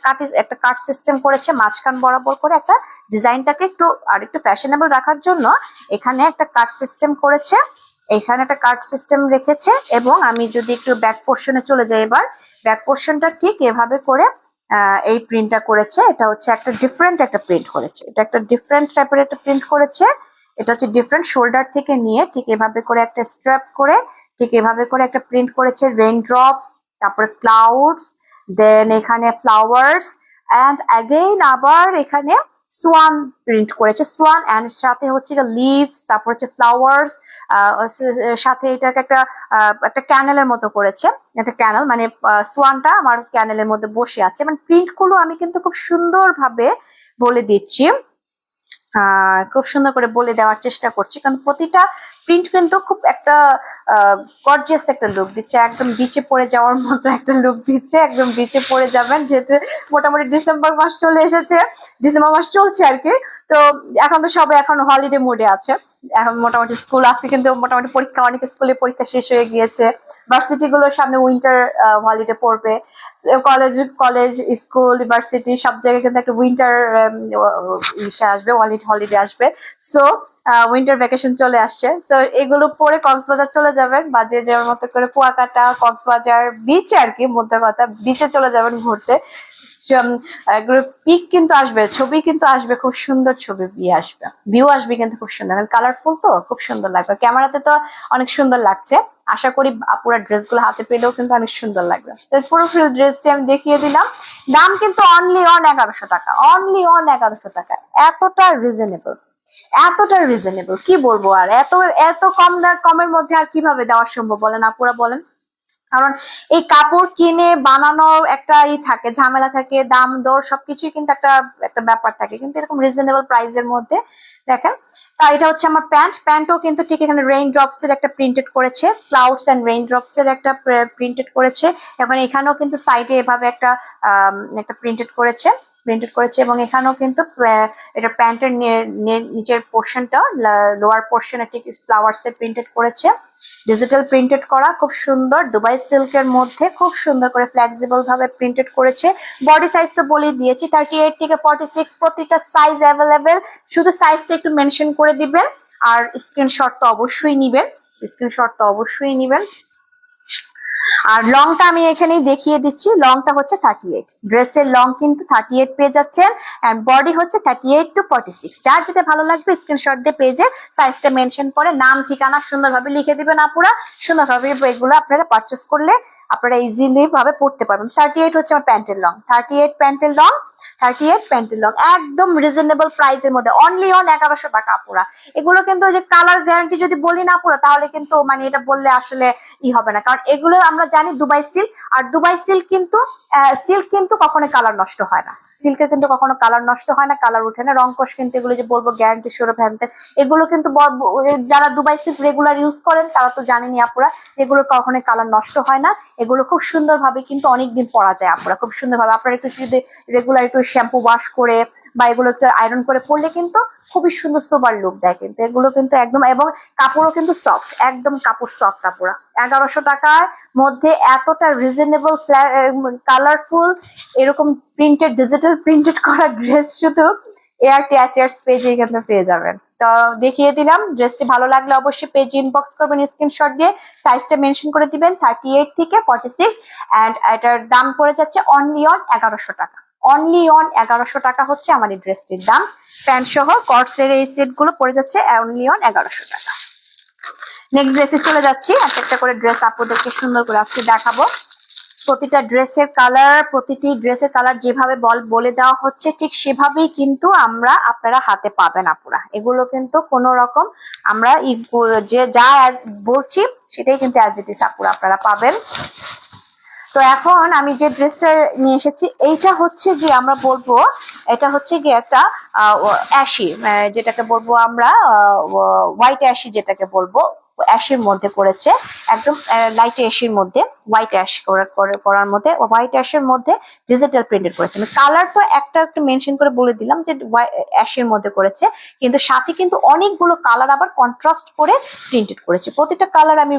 Speaker 1: কাট সিস্টেম করেছে মাঝখান বরাবর করে, একটা ডিজাইনটাকে একটু ফ্যাশনেবল রাখার জন্য এখানে একটা কাট সিস্টেম করেছে, এখানে একটা কাট সিস্টেম রেখেছে। এবং আমি যদি একটু ব্যাক পোর্শনে চলে যাই, এবার ব্যাক পোর্শনটা ঠিক এভাবে করে এই প্রিন্টটা করেছে। এটা হচ্ছে একটা ডিফারেন্ট একটা প্রিন্ট করেছে, এটা একটা ডিফারেন্ট টাইপের একটা প্রিন্ট করেছে। এটা হচ্ছে ডিফারেন্ট শোল্ডার থেকে নিয়ে ঠিক এভাবে করে একটা স্ট্র্যাপ করে ঠিক এভাবে করে একটা প্রিন্ট করেছে, রেইন ড্রপস, তারপরে ক্লাউডস, দেন এখানে ফ্লাওয়ার্স, এন্ড অ্যাগেইন আবার এখানে সোয়ান প্রিন্ট করেছে, সোয়ান এন্ড সাথে হচ্ছে লিভস, তারপর হচ্ছে ফ্লাওয়ার্স, সাথে এটাকে একটা ক্যানেলের মতো করেছে, একটা ক্যানেল মানে সোয়ানটা আমার ক্যানেলের মধ্যে বসে আছে। মানে প্রিন্ট গুলো আমি কিন্তু খুব সুন্দর ভাবে বলে দিচ্ছি, খুব সুন্দর করে বলে দেওয়ার চেষ্টা করছি, কারণ প্রতিটা প্রিন্ট কিন্তু খুব একটা গর্জিয়াস একটা লুক দিচ্ছে, একদম বিচে পড়ে যাওয়ার মতো একটা লুক দিচ্ছে, একদম বিচে পড়ে যাবেন। যেহেতু মোটামুটি ডিসেম্বর মাস চলে এসেছে, ডিসেম্বর মাস চলছে আর কি, তো এখন তো সবাই এখন হলিডে মুডে আছে, এখন মোটামুটি স্কুল আজকে কিন্তু মোটামুটি পরীক্ষা, অনেক স্কুলে পরীক্ষা শেষ হয়ে গিয়েছে, ভার্সিটি গুলোর সামনে উইন্টার হলিডে পড়বে, কলেজ স্কুল ইউনিভার্সিটি সব জায়গায় কিন্তু একটা উইন্টার আসবে, হলিডে আসবে। সো উইন্টার ভ্যাকেশন চলে আসছে, সো এগুলো পরে কক্সবাজার চলে যাবেন, বা যে যার মতো করে কুয়াকাটা, কক্সবাজার বিচে আর কি, মধ্যে কথা বিচে চলে যাবেন ঘুরতে। পিক কিন্তু আসবে, ছবি কিন্তু আসবে, খুব সুন্দর ছবি আসবে, ভিউ আসবে কিন্তু খুব সুন্দর, কালারফুল তো খুব সুন্দর লাগবে, ক্যামেরাতে তো অনেক সুন্দর লাগছে। আশা করি পুরো ড্রেসগুলো হাতে পেলেও কিন্তু অনেক সুন্দর লাগবে। তো পুরো ফুল ড্রেসটি আমি দেখিয়ে দিলাম, দাম কিন্তু অনলি অন 1100 টাকা, অনলি অন 1100 টাকা, এতটা রিজনেবল, এতটা রিজনেবল, কি বলবো আর, এত এত কমের মধ্যে আর কিভাবে দেওয়া সম্ভব বলেন আপুরা বলেন। কারণ এই কাপড় কিনে বানানোর একটা থাকে, ঝামেলা থাকে, দাম দর সবকিছুই কিন্তু একটা একটা ব্যাপার থাকে, কিন্তু এরকম রিজনেবল প্রাইসের মধ্যে দেখেন। তা এটা হচ্ছে আমার প্যান্টও কিন্তু ঠিক এখানে রেইন ড্রপস এর একটা প্রিন্টেড করেছে, ক্লাউডস এন্ড রেইন ড্রপস এর একটা প্রিন্টেড করেছে, এবং এখানেও কিন্তু সাইডে এভাবে একটা একটা প্রিন্টেড করেছে এবং এখানেও কিন্তু এটা প্যান্টের নিচের পোর্শনটা, লোয়ার পোর্শনে ঠিক ফ্লাওয়ার্স এর প্রিন্টেড করেছে, ডিজিটাল প্রিন্টেড করা, খুব সুন্দর দুবাই সিল্কের মধ্যে খুব সুন্দর করে ফ্লেক্সিবল ভাবে প্রিন্টেড করেছে। বডি সাইজ তো বলে দিয়েছি 38 থেকে 46, প্রতিটা সাইজ অ্যাভেলেবেল, শুধু সাইজটা একটু মেনশন করে দিবেন আর স্ক্রিনশট তো অবশ্যই নিবেন। আর লংটা আমি এখানেই দেখিয়ে দিচ্ছি, লংটা হচ্ছে 38, ড্রেসের লং কিন্তু 38 পেয়ে যাচ্ছেন, এন্ড বডি হচ্ছে 38 টু 46। যার যেটা ভালো লাগবে স্ক্রিনশট দিয়ে পেজে সাইজটা মেনশন করে নাম ঠিকানা সুন্দরভাবে লিখে দিবেন আপুরা, সুন্দরভাবে এগুলো আপনারা পারচেস করলে আপনারা ইজিলি ভাবে পড়তে পারবেন। 38 হচ্ছে আমার প্যান্টের লং, 38 প্যান্টের লং, একদম রিজনেবল প্রাইসের মধ্যে, অনলি অন 1100 টাকা আপুরা। এগুলো কিন্তু ওই যে কালার গ্যারান্টি যদি বলি না আপুরা, তাহলে কিন্তু মানে এটা বললে আসলে হবে না, কারণ এগুলো আমরা জানি দুবাই সিল্ক, আর দুবাই সিল্ক কিন্তু কখনো কালার নষ্ট হয় না, সিল্কের কিন্তু কখনো কালার নষ্ট হয় না, কালার উঠে না, রংকশ কিন্তু এগুলো যে বলবো গ্যারান্টি স্বরূপ হ্যানতেন, এগুলো কিন্তু যারা দুবাই সিল্ক রেগুলার ইউজ করেন তারা তো জানেনি আপুরা, যেগুলো কখনো কালার নষ্ট হয় না, এগুলো খুব সুন্দরভাবে কিন্তু অনেকদিন পরা যায় আপুরা, খুব সুন্দরভাবে আপনারা একটু যদি রেগুলার একটু শ্যাম্পু ওয়াশ করে বা এগুলো একটু আয়রন করে পরলে কিন্তু খুবই সুন্দর সোবার লুক দেয় কিন্তু এগুলো কিন্তু একদম, এবং কাপড়ও কিন্তু সফট, একদম কাপড় সফট আপুরা। 1100 টাকার মধ্যে এতটা রিজনেবল কালারফুল এরকম ডিজিটাল প্রিন্টেড করা ড্রেস শুধু এয়ারটিয়ার্স পেজে এখানে পেয়ে যাবেন। তো দেখিয়ে দিলাম, ড্রেসটি ভালো লাগলে অবশ্যই পেজ ইনবক্স করবেন, স্ক্রিনশট দিয়ে সাইজটা মেনশন করে দিবেন 38 থেকে 46, এন্ড এটার দাম পড়ে যাচ্ছে অনলি অন 1100 টাকা। অনলি অন 1100 টাকা হচ্ছে আমার এই ড্রেসটির দাম, প্যান্ট সহ কটসের এই সেট গুলো পড়ে যাচ্ছে অনলি অন 1100 টাকা। নেক্সট ড্রেসে চলে যাচ্ছি, একটা করে ড্রেস আপনাদেরকে সুন্দর করে আজকে দেখাবো। প্রতিটি ড্রেসের কালার যেভাবে বলে দেওয়া হচ্ছে ঠিক সেভাবেই কিন্তু আপনারা হাতে পাবেন আপুরা, এগুলো কিন্তু কোনো রকম আমরা যে যা বলছি সেটাই কিন্তু অ্যাজ ইট ইজ আপুরা আপনারা পাবেন। তো এখন আমি যে ড্রেসটা নিয়ে এসেছি এইটা হচ্ছে গিয়ে আমরা বলবো, এটা হচ্ছে গিয়ে একটা অ্যাশি, যেটাকে বলবো আমরা হোয়াইট অ্যাশি, যেটাকে বলবো অ্যাশের মধ্যে করেছে, একদম লাইট অ্যাশের মধ্যে হোয়াইট অ্যাশ করার মধ্যে, হোয়াইট অ্যাশের মধ্যে ডিজিটাল প্রিন্টেড করেছে। আমি কালার তো একটা মেনশন করে বলে দিলাম যে অ্যাশের মধ্যে করেছে, কিন্তু সাথে কিন্তু অনেকগুলো কালার আবার কন্ট্রাস্ট করে প্রিন্টেড করেছে। প্রতিটা কালার আমি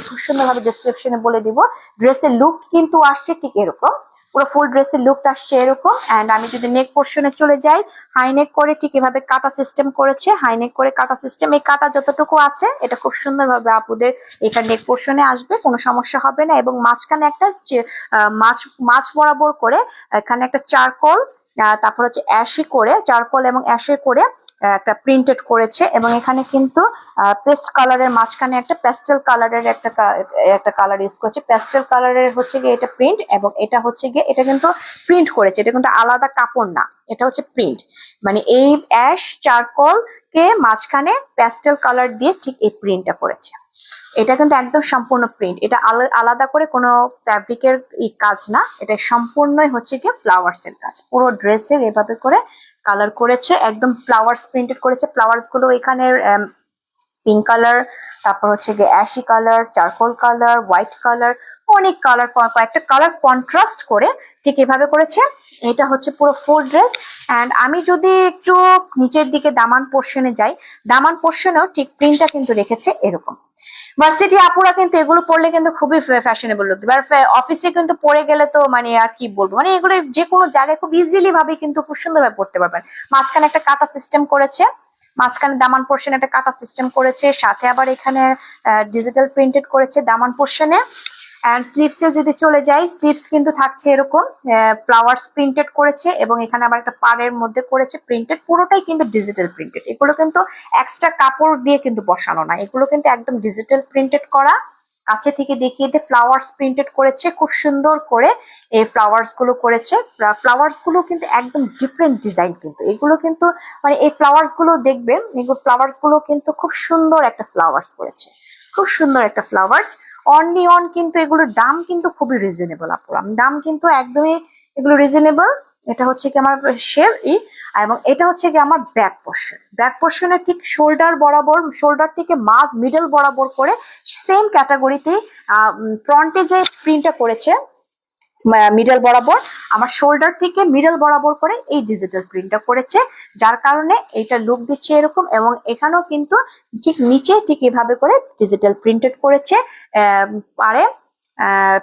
Speaker 1: খুব সুন্দরভাবে ডেসক্রিপশনে বলে দিব। ড্রেসের লুক কিন্তু আসছে ঠিক এরকম, পুরো ফুল ড্রেসের লুকটা আসছে এরকম। এন্ড আমি যদি নেক পোর্শনে চলে যাই, হাই নেক করে ঠিক এভাবে কাটা সিস্টেম করেছে, হাই নেক করে কাটা সিস্টেম, এই কাটা যতটুকু আছে এটা খুব সুন্দরভাবে আপুদের এখানে নেক পোর্শনে আসবে, কোনো সমস্যা হবে না। এবং মাঝখানে একটা মাছ বরাবর করে এখানে একটা চারকোল, তারপর হচ্ছে চারকোল এবং অ্যাশে করে একটা প্রিন্টেড করেছে, এবং এখানে কিন্তু পেস্ট কালারের মাঝখানে একটা প্যাস্টেল কালারের একটা কালার ইউজ করেছে, প্যাস্টেল কালারের হচ্ছে গিয়ে এটা প্রিন্ট, এবং এটা হচ্ছে গিয়ে এটা কিন্তু প্রিন্ট করেছে, এটা কিন্তু আলাদা কাপড় না, এটা হচ্ছে প্রিন্ট, মানে এই অ্যাশ চারকোল কে মাঝখানে প্যাস্টেল কালার দিয়ে ঠিক এই প্রিন্টটা করেছে। এটা কিন্তু একদম সম্পূর্ণ প্রিন্ট, এটা আলাদা করে কোনো ফ্যাব্রিকের কাজ না, এটা সম্পূর্ণই হচ্ছে গিয়ে ফ্লাওয়ার্স এর কাজ। পুরো ড্রেসের এভাবে করে কালার করেছে, একদম ফ্লাওয়ার্স প্রিন্টেড করেছে। ফ্লাওয়ার্স গুলো এখানে পিঙ্ক কালার, তারপর হচ্ছে গিয়ে ashy colour, charcoal colour, white colour, অনেক কালার, কয়েকটা কালার কন্ট্রাস্ট করে ঠিক এভাবে করেছে। এটা হচ্ছে পুরো ফুল ড্রেস। অ্যান্ড আমি যদি একটু নিচের দিকে দামান পোর্শনে যাই, দামান পোর্শনেও ঠিক প্রিন্টটা কিন্তু রেখেছে এরকম। ভার্সিটি আপুরা কিন্তু এগুলো পরলে কিন্তু খুবই ফ্যাশনেবল লাগবে, এবার অফিসে কিন্তু পরে গেলে তো মানে আর কি বলবো, মানে এগুলো যে কোনো জায়গায় খুব ইজিলি ভাবে কিন্তু খুব সুন্দরভাবে পড়তে পারবেন। মাঝখানে একটা কাটা সিস্টেম করেছে, মাঝখানে দামান পোর্শনে একটা কাটা সিস্টেম করেছে, সাথে আবার এখানে ডিজিটাল প্রিন্টেড করেছে দামান পোর্শনে। এন্ড স্লিভসে যদি চলে যাই, স্লিভস কিন্তু থাকছে এরকম ফ্লাওয়ার্স প্রিন্টেড করেছে, এবং এখানে আবার একটা পাড়ের মধ্যে করেছে প্রিন্টেড, পুরোটাই কিন্তু ডিজিটাল প্রিন্টেড, এগুলো কিন্তু এক্সট্রা কাপড় দিয়ে কিন্তু বসানো না, এগুলো কিন্তু একদম ডিজিটাল প্রিন্টেড করা। কাছে থেকে দেখিয়ে দিয়ে ফ্লাওয়ার্স প্রিন্টেড করেছে খুব সুন্দর করে। এই ফ্লাওয়ার্স গুলো করেছে, ফ্লাওয়ার্স গুলো কিন্তু একদম ডিফারেন্ট ডিজাইন, কিন্তু এগুলো কিন্তু মানে এই ফ্লাওয়ার্স গুলো দেখবেন, এগুলো ফ্লাওয়ার্স গুলো কিন্তু খুব সুন্দর একটা ফ্লাওয়ার্স করেছে, খুব সুন্দর একটা ফ্লাওয়ার্স। অনলি অন কিন্তু এগুলোর দাম কিন্তু খুবই রিজনেবল আপুরা, দাম কিন্তু একদমই এগুলো রিজনেবল। এটা হচ্ছে কি আমার শেপ এবং এটা হচ্ছে কি আমার ব্যাক পোর্শন, ব্যাক পোর্শনের ঠিক শোল্ডার বরাবর, শোল্ডার থেকে মাঝ মিডল বরাবর করে সেম ক্যাটাগরিতে ফ্রন্টে যে প্রিন্টটা করেছে মিডল বরাবর, আমার শোল্ডার থেকে মিডল বরাবর করে এই ডিজিটাল প্রিন্টটা করেছে, যার কারণে এইটা লুক দিচ্ছে এরকম। এবং এখানেও কিন্তু ঠিক নিচে ঠিক এভাবে করে ডিজিটাল প্রিন্টেড করেছে, পারে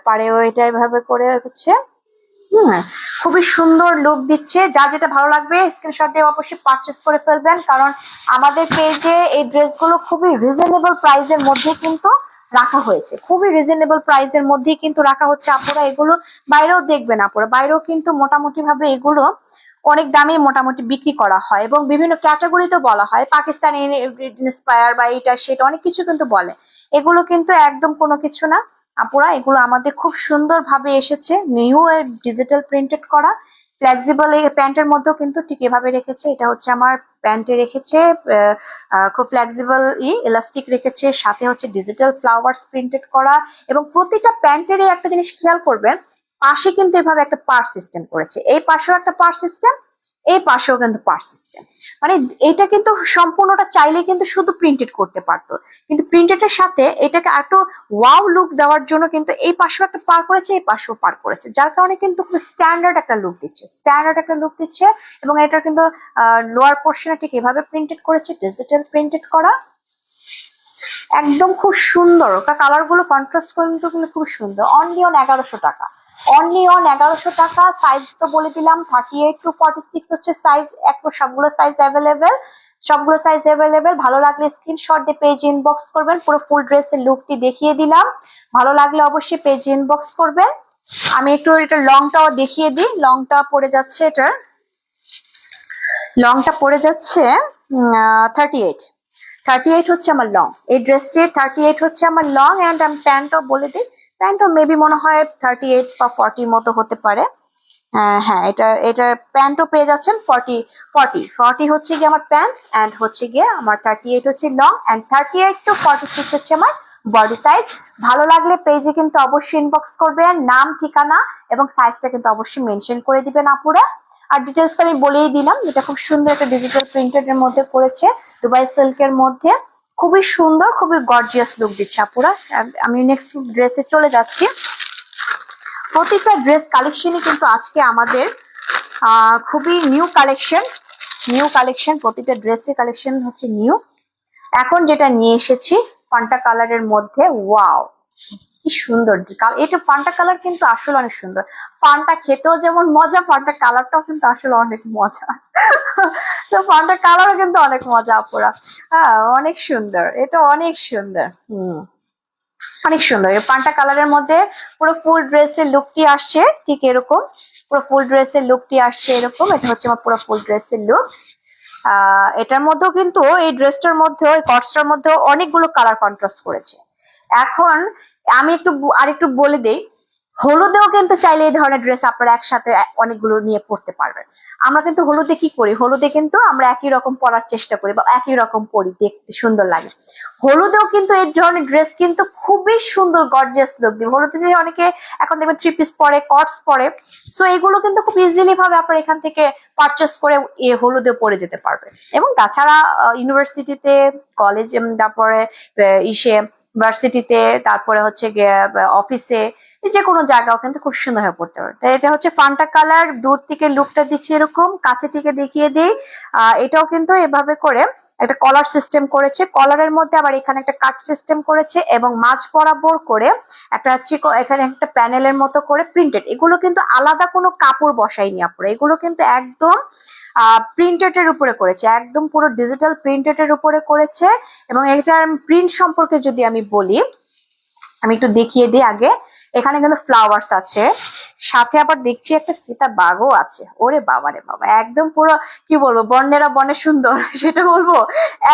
Speaker 1: পারেও এটা এভাবে করে হচ্ছে। খুবই সুন্দর লুক দিচ্ছে। যার যেটা ভালো লাগবে স্ক্রিনশট দিয়ে অবশ্যই পারচেস করে ফেলবেন, কারণ আমাদের পেজে এই ড্রেসগুলো খুবই রিজনেবল প্রাইসের মধ্যে কিন্তু রাখা হয়েছে, খুবই রিজনেবল প্রাইসের মধ্যে কিন্তু রাখা হচ্ছে আপুরা। এগুলো বাইরেও দেখবেন আপুরা, বাইরেও কিন্তু মোটামুটি ভাবে এগুলো অনেক দামে মোটামুটি বিক্রি করা হয় এবং বিভিন্ন ক্যাটাগরিতে বলা হয় পাকিস্তানি ইন্সপায়ার বা এটা সেটা অনেক কিছু কিন্তু বলে। এগুলো কিন্তু একদম কোনো কিছু না আপুরা, এগুলো আমাদের খুব সুন্দর ভাবে এসেছে, নিউ ডিজিটাল প্রিন্টেড করা। ফ্লেক্সিবল এই প্যান্টের মধ্যেও কিন্তু ঠিক এভাবে রেখেছে, এটা হচ্ছে আমার প্যান্টে রেখেছে, খুব ফ্লেক্সিবল ইলাস্টিক রেখেছে, সাথে হচ্ছে ডিজিটাল ফ্লাওয়ার্স প্রিন্টেড করা। এবং প্রতিটা প্যান্টেরই একটা জিনিস খেয়াল করবেন, পাশে কিন্তু এভাবে একটা পার সিস্টেম করেছে, এই পাশেও একটা পার সিস্টেম, এই পাশেও কিন্তু পার সিস্টেম। মানে এটা কিন্তু সম্পূর্ণটা চাইলে কিন্তু শুধু প্রিন্টেড করতে পারতো, কিন্তু প্রিন্টেডের সাথে এটাকে একটু ওয়াও লুক দেওয়ার জন্য কিন্তু এই পাশেও একটা পার করেছে, এই পাশেও পার করেছে, যার কারণে কিন্তু খুব স্ট্যান্ডার্ড একটা লুক দিচ্ছে, স্ট্যান্ডার্ড একটা লুক দিচ্ছে। এবং এটা কিন্তু লোয়ার পোর্শনে ঠিক এভাবে প্রিন্টেড করেছে, ডিজিটাল প্রিন্টেড করা, একদম খুব সুন্দর। কালার গুলো কন্ট্রাস্ট কিন্তু খুব সুন্দর। অনলি অন 1100 টাকা, অনলি অন 1100 টাকা। সাইজ তো বলে দিলাম 38 to 46 হচ্ছে সাইজ, একটু সবগুলো সাইজ অ্যাভেলেবেল, সবগুলো সাইজ অ্যাভেলেবেল। ভালো লাগলে স্ক্রিনশট দিয়ে পেজ ইনবক্স করবেন, পুরো ফুল ড্রেসের লুকটি দেখিয়ে দিলাম, ভালো লাগলে অবশ্যই পেজ ইনবক্স করবেন। আমি একটু এটা লংটাও দেখিয়ে দিই, লংটা পড়ে যাচ্ছে, এটার লংটা পড়ে যাচ্ছে 38, 38 হচ্ছে আমার লং, এই ড্রেসটি 38 হচ্ছে আমার লং। অ্যান্ড আমি প্যান্টও বলে দিই, প্যান্টও মেবি মনে হয় 38 বা 40 মতো হতে পারে। হ্যাঁ, এটার প্যান্টও পেয়ে যাচ্ছেন 40 হচ্ছে গিয়ে আমার প্যান্ট, অ্যান্ড হচ্ছে গিয়ে আমার 38 হচ্ছে লং, অ্যান্ড 38 to 46 হচ্ছে আমার বডি সাইজ। ভালো লাগলে পেজে কিন্তু অবশ্যই ইনবক্স করবেন, নাম ঠিকানা এবং সাইজটা কিন্তু অবশ্যই মেনশন করে দিবেন আপুরা। আর ডিটেলস আমি বলেই দিলাম, যেটা খুব সুন্দর একটা ডিজিটাল প্রিন্টেড এর মধ্যে করেছে, দুবাই সিল্কের মধ্যে, খুবই সুন্দর, খুবই গর্জিয়াস লুক দিচ্ছে আপুরা। আমি নেক্সট ড্রেসে চলে যাচ্ছি। প্রতিটা ড্রেস কালেকশনই কিন্তু আজকে আমাদের খুবই নিউ কালেকশন, প্রতিটা ড্রেসের কালেকশন হচ্ছে নিউ। এখন যেটা নিয়ে এসেছি পান্টা কালারের মধ্যে, ওয়াও কি সুন্দর এটা, পান্টা কালার কিন্তু আসলে অনেক সুন্দর। পানটা খেতেও যেমন মজা, পান্টা কালারটাও কিন্তু আসলে অনেক মজা। তো পান্টা কালারও কিন্তু অনেক মজা আপুরা, হ্যাঁ অনেক সুন্দর, এটা অনেক সুন্দর, অনেক সুন্দর। এই পান্টা কালারের মধ্যে পুরো ফুল ড্রেসের লুকটি আসছে ঠিক এরকম, পুরো ফুল ড্রেসের লুকটি আসছে এরকম। এটা হচ্ছে আমার পুরো ফুল ড্রেসের লুক। এটার মধ্যেও কিন্তু এই ড্রেসটার মধ্যেও, এই কটসটার মধ্যেও অনেকগুলো কালার কন্ট্রাস্ট করেছে। এখন আমি আরেকটু বলে দেই, হলুদেও কিন্তু চাইলে এই ধরনের ড্রেস আপনারা একসাথে অনেকগুলো নিয়ে পড়তে পারবেন। আমরা কিন্তু হলুদে কি করি, হলুদে কিন্তু আমরা একই রকম পরার চেষ্টা করি বা একই রকম পরি, দেখতে সুন্দর লাগে। হলুদেও কিন্তু এই ধরনের ড্রেস কিন্তু খুবই সুন্দর গর্জিয়াস লুক দিবে। হলুদে যে অনেকে এখন দেখবেন 3 পিস পরে, কটস পরে, সো এগুলো কিন্তু খুব ইজিলি ভাবে আপনারা এখান থেকে পারচেস করে হলুদে পরে যেতে পারবেন। এবং তাছাড়া ইউনিভার্সিটিতে, কলেজ, তারপরে ভার্সিটিতে, তারপরে হচ্ছে অফিসে, যে কোনো জায়গাও কিন্তু খুব সুন্দর হয়ে পড়তে পারে। তাই এটা হচ্ছে ফান্টা কালার, দূর থেকে লুকটা দিচ্ছি এরকম, কাছে থেকে দেখিয়ে দিই। এটাও কিন্তু এভাবে করে একটা কলার সিস্টেম করেছে, কলারের মধ্যে আবার এখানে একটা কাট সিস্টেম করেছে এবং মাঝ বরাবর করে একটা এখানে একটা প্যানেলের মতো করে প্রিন্টেড। এগুলো কিন্তু আলাদা কোনো কাপড় বসাইনি আপনারা, এগুলো কিন্তু একদম প্রিন্টেড এর উপরে করেছে, একদম পুরো ডিজিটাল প্রিন্টেড এর উপরে করেছে। এবং এটার প্রিন্ট সম্পর্কে যদি আমি বলি, আমি একটু দেখিয়ে দিই আগে। এখানে কিন্তু ফ্লাওয়ার্স আছে, সাথে আবার দেখছি একটা চিতা বাঘও আছে। ওরে বাবা রে বাবা, একদম পুরো কি বলবো, বর্ণেরা বনে সুন্দর সেটা বলবো।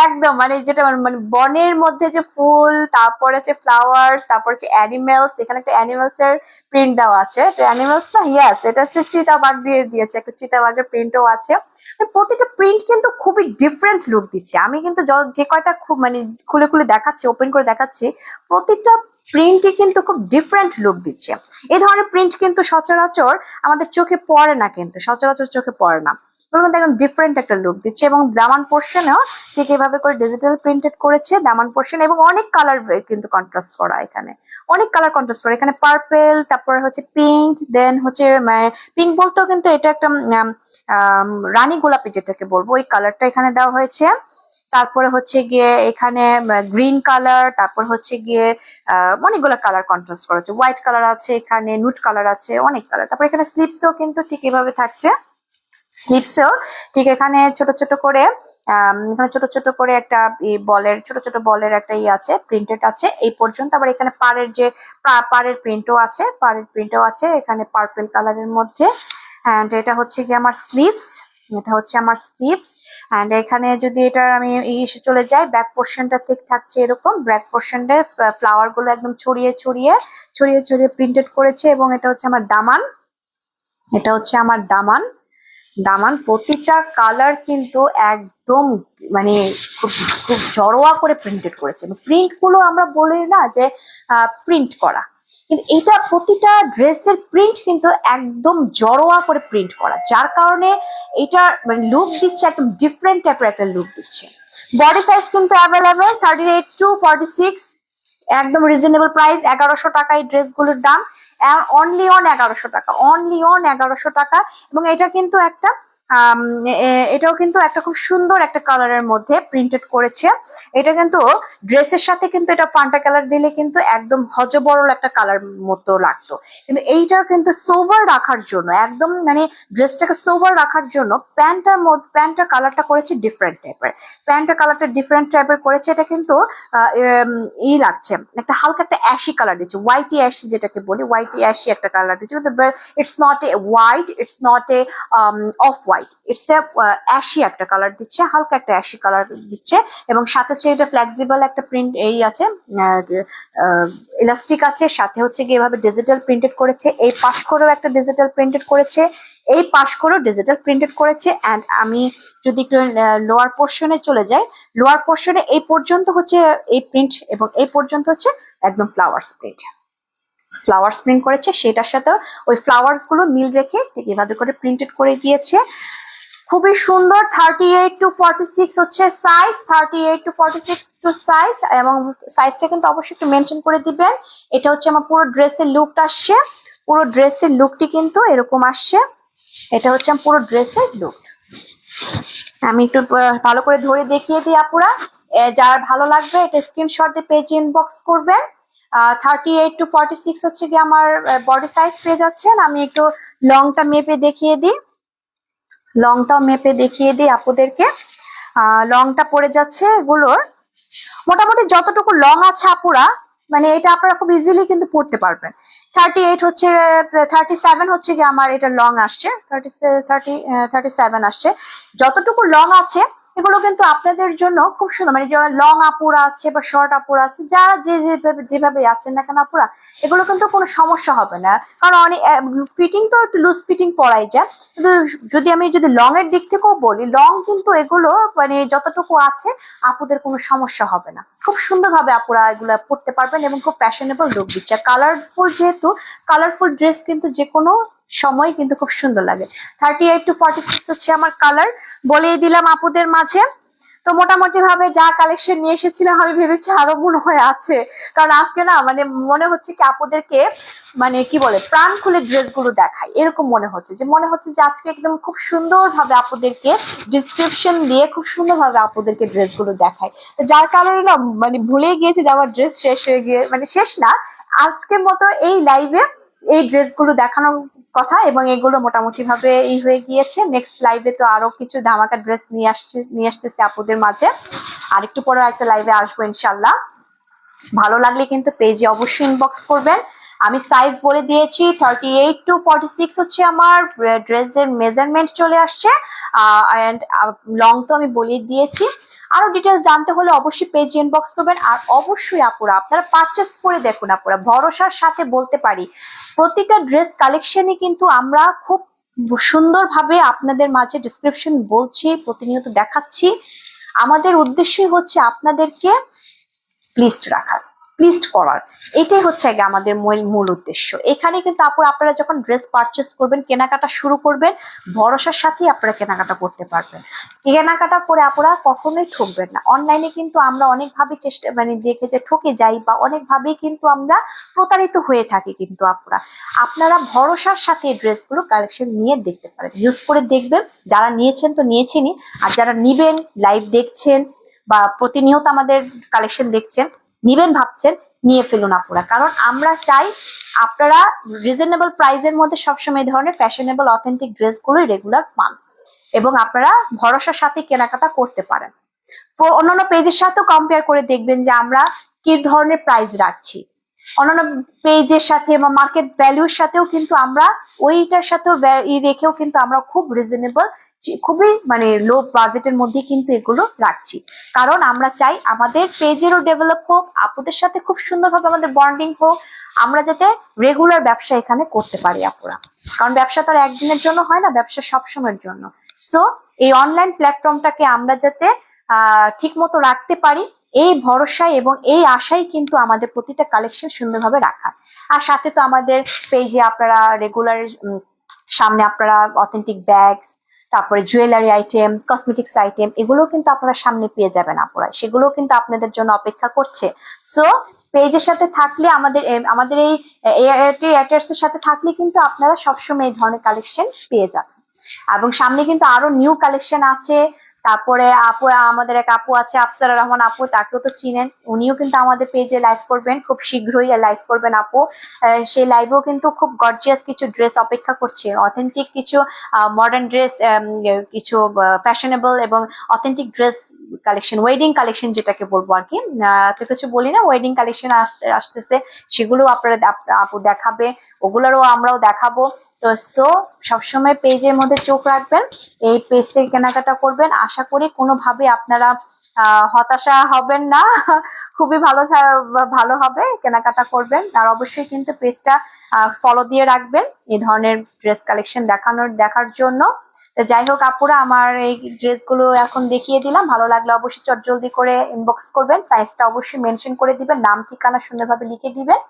Speaker 1: একদম মানে যেটা মানে বনের মধ্যে যে ফুল, তারপর হচ্ছে ফ্লাওয়ার্স, তারপর হচ্ছে অ্যানিমেলস। এখানে একটা অ্যানিমেলস এর প্রিন্ট দেওয়া আছে, তো অ্যানিমেলস না, ইয়েস এটা হচ্ছে চিতাবাঘ দিয়ে দিয়েছে, একটা চিতাবাঘের প্রিন্টও আছে। প্রতিটা প্রিন্ট কিন্তু খুবই ডিফারেন্ট লুক দিচ্ছে। আমি কিন্তু যে কয়টা খুব মানে খুলে খুলে দেখাচ্ছি, ওপেন করে দেখাচ্ছি, প্রতিটা প্রিন্টই কিন্তু খুব ডিফারেন্ট লুক দিচ্ছে। এই ধরনের প্রিন্ট কিন্তু সচরাচর আমাদের চোখে পড়ে না, কিন্তু সচরাচর চোখে পড়ে না। একদম ডিফারেন্ট একটা লুক দিচ্ছে। এবং দামান পোর্শনেও ঠিক এভাবে করে ডিজিটাল প্রিন্টেড করেছে দামান পোর্শন, এবং অনেক কালার কিন্তু কন্ট্রাস্ট করা, এখানে অনেক কালার কন্ট্রাস্ট করা। এখানে পার্পেল, তারপর হচ্ছে পিঙ্ক, দেন হচ্ছে পিঙ্ক বলতেও কিন্তু এটা একটা রানী গোলাপি যেটাকে বলবো, ওই কালারটা এখানে দেওয়া হয়েছে। তারপরে হচ্ছে গিয়ে এখানে গ্রিন কালার, তারপর হচ্ছে গিয়ে অনেকগুলো কালার কন্ট্রাস্ট করা আছে, হোয়াইট কালার আছে, এখানে নুট কালার আছে, অনেক কালার। তারপর এখানে স্লিপসও কিন্তু ঠিক এভাবে থাকছে। স্লিপসও ঠিক এখানে ছোট ছোট করে এখানে ছোট ছোট করে একটা বলের, ছোট ছোট বলের একটা আছে, প্রিন্টেড আছে এই পর্যন্ত। আবার এখানে পাড়ের যে পাড়ের প্রিন্টও আছে, পাড়ের প্রিন্টও আছে এখানে পার্পল কালারের মধ্যে। এন্ড এটা হচ্ছে কি আমার স্লিভস, এটা হচ্ছে আমার স্লিভস। এন্ড এখানে যদি এটা আমি চলে যাই, ব্যাক পোর্শনটা ঠিক থাকছে এরকম। ব্যাক পোর্শনটা ফ্লাওয়ার গুলো একদম ছড়িয়ে ছড়িয়ে ছড়িয়ে ছড়িয়ে প্রিন্টেড করেছে। এবং এটা হচ্ছে আমার দামান, এটা হচ্ছে আমার দামান। দামান প্রতিটা কালার কিন্তু একদম মানে খুব খুব জড়োয়া করে প্রিন্টেড করেছে। প্রিন্ট গুলো আমরা বলি না যে প্রিন্ট করা, কিন্তু এটা প্রতিটা ড্রেসের প্রিন্ট কিন্তু একদম জড়োয়া করে প্রিন্ট করা, যার কারণে এটা মানে লুক দিচ্ছে একদম ডিফারেন্ট টাইপের একটা লুক দিচ্ছে। বডি সাইজ কিন্তু অ্যাভেলেবেল 38 to 46, একদম রিজনেবল প্রাইস। 1100 টাকা এই ড্রেসগুলোর দাম, অনলি অন 1100 টাকা, অনলি অন 1100 টাকা। এবং এটা কিন্তু একটা এটাও কিন্তু একটা খুব সুন্দর একটা কালারের মধ্যে প্রিন্টেড করেছে। এটা কিন্তু ড্রেসের সাথে কিন্তু এটা ফান্টা কালার দিলে কিন্তু একদম হজবরল একটা কালার মতো লাগতো, কিন্তু এইটা কিন্তু সোভার রাখার জন্য, একদম মানে ড্রেসটাকে সোভার রাখার জন্য প্যান্টার কালারটা করেছে ডিফারেন্ট টাইপের। প্যান্টের কালারটা ডিফারেন্ট টাইপের করেছে। এটা কিন্তু লাগছে একটা হালকা একটা অ্যাশি কালার দিচ্ছে, হোয়াইটি অ্যাশি যেটাকে বলি, হোয়াইটি অ্যাশি একটা কালার দিচ্ছে। It's not a white, it's not a off white, it's a ashy একটা কালার দিচ্ছে, হালকা একটা অ্যাশি কালার দিচ্ছে। এবং সাথে হচ্ছে এটা ফ্লেক্সিবল একটা প্রিন্ট এই আছে, ইলাস্টিক আছে, সাথে হচ্ছে গিয়ে এভাবে ডিজিটাল প্রিন্টেড করেছে। এই পাশ করেও একটা ডিজিটাল প্রিন্টেড করেছে, এই পাশ করেও ডিজিটাল প্রিন্টেড করেছে। অ্যান্ড আমি যদি একটু লোয়ার পোর্শনে চলে যাই, লোয়ার পোর্শনে এই পর্যন্ত হচ্ছে এই প্রিন্ট, এবং এই পর্যন্ত হচ্ছে একদম ফ্লাওয়ার্স প্রিন্ট, ফ্লাওয়ার্স প্রিন্ট করেছে। সেটার সাথে ওই ফ্লাওয়ার্স গুলো মিল রেখে ঠিক এভাবে করে প্রিন্টেড করে দিয়েছে, খুবই সুন্দর। 38 to 46 হচ্ছে সাইজ, 38 to 46 টু সাইজ, এবং সাইজটা কিন্তু অবশ্যই একটু মেনশন করে দিবেন। এটা হচ্ছে আমার পুরো ড্রেসের লুকটা আসছে, পুরো ড্রেসের লুকটি কিন্তু এরকম আসছে। এটা হচ্ছে আমার পুরো ড্রেসের লুক। আমি একটু ভালো করে ধরে দেখিয়ে দিই আপুরা, যার ভালো লাগবে এটা স্ক্রিনশট দিয়ে পেজ ইনবক্স করবেন। 38 to 46 হচ্ছে কি আমার বডি সাইজ পেয়ে যাচ্ছেন। আমি একটু লংটা মেপে দেখিয়ে দিই, লংটাও মেপে দেখিয়ে দিই আপুদেরকে। লংটা পড়ে যাচ্ছে এগুলোর মোটামুটি যতটুকু লং আছে আপুরা, মানে এটা আপনারা খুব ইজিলি কিন্তু পড়তে পারবেন। 38 হচ্ছে, 37 হচ্ছে কি আমার এটা লং আসছে, 37 আসছে। যতটুকু লং আছে এগুলো কিন্তু আপনাদের জন্য খুব সুন্দর, মানে লং আপুরা আছে বা শর্ট আপুরা আছে, যারা যেভাবে আছেন না কেন আপুরা, এগুলো কিন্তু কোনো সমস্যা হবে না। কারণ অনেক ফিটিং তো একটু লুজ ফিটিং পরাই যায়, কিন্তু যদি লং এর দিক থেকেও বলি, লং কিন্তু এগুলো মানে যতটুকু আছে আপুদের কোনো সমস্যা হবে না, খুব সুন্দরভাবে আপুরা এগুলো পরতে পারবেন এবং খুব ফ্যাশনেবল লুক দিচ্ছে। কালারফুল, যেহেতু কালারফুল ড্রেস কিন্তু যে কোনো সময় কিন্তু খুব সুন্দর লাগে। 38 to 46 হচ্ছে আমার কালার, বলেই দিলাম আপুদের মাঝে। তো মোটামুটি ভাবে যা কালেকশন নিয়ে এসেছিলাম, আমি ভেবেছি আরো মনে হয় আছে, কারণ আজকে না মানে মনে হচ্ছে কি আপুদেরকে মানে কি বলে প্রাণ খুলে ড্রেসগুলো দেখাই, এরকম মনে হচ্ছে যে আজকে একদম খুব সুন্দরভাবে আপুদেরকে ডিসক্রিপশন দিয়ে খুব সুন্দরভাবে আপুদেরকে ড্রেসগুলো দেখাই। যার কারণে না মানে ভুলে গিয়েছে যে আমার ড্রেস শেষ হয়ে গিয়ে, মানে শেষ না, আজকের মতো এই লাইভে এই ড্রেসগুলো দেখানোর কথা, এবং এগুলো মোটামুটি ভাবে এই হয়ে গিয়েছে। নেক্সট লাইভে তো আরো কিছু ধামাকা ড্রেস নিয়ে আসতেছে আপুদের মাঝে, আর একটু পরে একটা লাইভে আসবো ইনশাল্লাহ। ভালো লাগলে কিন্তু পেজে অবশ্যই ইনবক্স করবেন। আমি সাইজ বলে দিয়েছি 38 to 46 হচ্ছে আমার ড্রেসের মেজারমেন্ট চলে আসছে। এন্ড লং তো আমি বলে দিয়েছি। আরো ডিটেলস জানতে হলে অবশ্যই পেজ ইনবক্স করবেন। আর অবশ্যই আপুরা আপনারা পারচেস করে দেখুন। আপুরা ভরসার সাথে বলতে পারি প্রতিটা ড্রেস কালেকশনই কিন্তু আমরা খুব সুন্দরভাবে আপনাদের মাঝে ডিসক্রিপশন বলছি, প্রতিনিয়ত দেখাচ্ছি। আমাদের উদ্দেশ্যই হচ্ছে আপনাদেরকে প্লিজড রাখার, প্লিজড করার, এটাই হচ্ছে আগে আমাদের মূল উদ্দেশ্য। এখানে কিন্তু আপনারা যখন ড্রেস পারচেস করবেন, কেনাকাটা শুরু করবেন, ভরসার সাথেই আপনারা কেনাকাটা করতে পারবেন। কেনাকাটা করে আপনারা কখনোই ঠকবেন না। অনলাইনে কিন্তু আমরা অনেকভাবে চেষ্টা দেখে যে ঠকে যাই বা অনেকভাবেই কিন্তু আমরা প্রতারিত হয়ে থাকি। কিন্তু আপনারা ভরসার সাথে এই ড্রেসগুলো কালেকশন নিয়ে দেখতে পারেন, ইউজ করে দেখবেন। যারা নিয়েছেন তো নিয়েছেনই, আর যারা নিবেন, লাইভ দেখছেন বা প্রতিনিয়ত আমাদের কালেকশন দেখছেন, নিবেন ভাবছেন, নিয়ে ফেলুন আপুরা। কারণ আমরা চাই আপনারা রিজনেবল প্রাইসের মধ্যে সবসময় এই ধরনের ফ্যাশনেবল অথেন্টিক ড্রেসগুলো রেগুলার পান এবং আপনারা ভরসার সাথে কেনাকাটা করতে পারেন। অন্যান্য পেজের সাথেও কম্পেয়ার করে দেখবেন যে আমরা কি ধরনের প্রাইস রাখছি। অন্যান্য পেজের সাথে বা মার্কেট ভ্যালুর সাথেও কিন্তু আমরা ওইটার সাথেও রেখেও কিন্তু আমরা খুব রিজনেবল, খুবই লো বাজেটের মধ্যে কিন্তু এগুলো রাখছি। কারণ আমরা চাই আমাদের পেজেরও ডেভেলপ হোক, আপুদের সাথে খুব সুন্দরভাবে আমাদের বন্ডিং হোক, আমরা যাতে রেগুলার ব্যবসা এখানে করতে পারি আপুরা। কারণ ব্যবসা তো আর একদিনের জন্য হয় না, ব্যবসা সবসময়ের জন্য। সো এই অনলাইন প্ল্যাটফর্মটাকে আমরা যাতে ঠিক মতো রাখতে পারি, এই ভরসায় এবং এই আশাই কিন্তু আমাদের প্রতিটা কালেকশন সুন্দরভাবে রাখা। আর সাথে তো আমাদের পেজে আপনারা রেগুলার সামনে আপনারা অথেন্টিক ব্যাগস, তারপরে জুয়েলারি আইটেম, কসমেটিক্স আইটেম, এগুলো কিন্তু আপনারা সামনে পেয়ে যাবেন আপুরা। সেগুলো কিন্তু আপনাদের জন্য অপেক্ষা করছে। সো পেজের সাথে থাকলে আমাদের এই অ্যাটাচের সাথে থাকলে কিন্তু আপনারা সবসময় এই ধরনের কালেকশন পেয়ে যাবেন। এবং সামনে কিন্তু আরো নিউ কালেকশন আছে। তারপরে আমাদের এক আপু আছে, আফসারা রহমান আপু, তাকেও তো চিনেন, উনিও কিন্তু আমাদের পেজে লাইভ করবেন, খুব শীঘ্রই লাইভ করবেন আপু। সেই লাইভেও কিন্তু খুব গর্জিয়াস কিছু ড্রেস অপেক্ষা করছে, অথেন্টিক কিছু মডার্ন ড্রেস, কিছু ফ্যাশনেবল এবং authentic dress collection, wedding collection যেটাকে বলবো আর কি, তো কিছু বলি না, ওয়েডিং কালেকশন আসতেছে, সেগুলো আপনারা আপু দেখাবে, ওগুলোরও আমরাও দেখাবো। তো সবসময় পেজের মধ্যে চোখ রাখবেন, এই পেজ থেকে কেনাকাটা করবেন। আশা করি কোনোভাবে আপনারা হতাশা হবেন না, খুবই ভালো হবে, কেনাকাটা করবেন। আর অবশ্যই কিন্তু পেজটা ফলো দিয়ে রাখবেন এই ধরনের ড্রেস কালেকশন দেখার জন্য। যাই হোক আপুরা, আমার এই ড্রেসগুলো এখন দেখিয়ে দিলাম, ভালো লাগলে অবশ্যই চটজলদি করে ইনবক্স করবেন, সাইজটা অবশ্যই মেনশন করে দিবেন, নাম ঠিকানা সুন্দরভাবে লিখে দিবেন।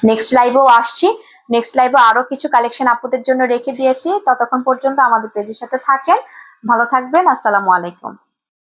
Speaker 1: নেক্সট লাইভেও আসছি, নেক্সট লাইভে আরো কিছু কালেকশন আপুদের জন্য রেখে দিয়েছি। ততক্ষণ পর্যন্ত আমাদের পেজের সাথে থাকেন, ভালো থাকবেন, আসসালামু আলাইকুম।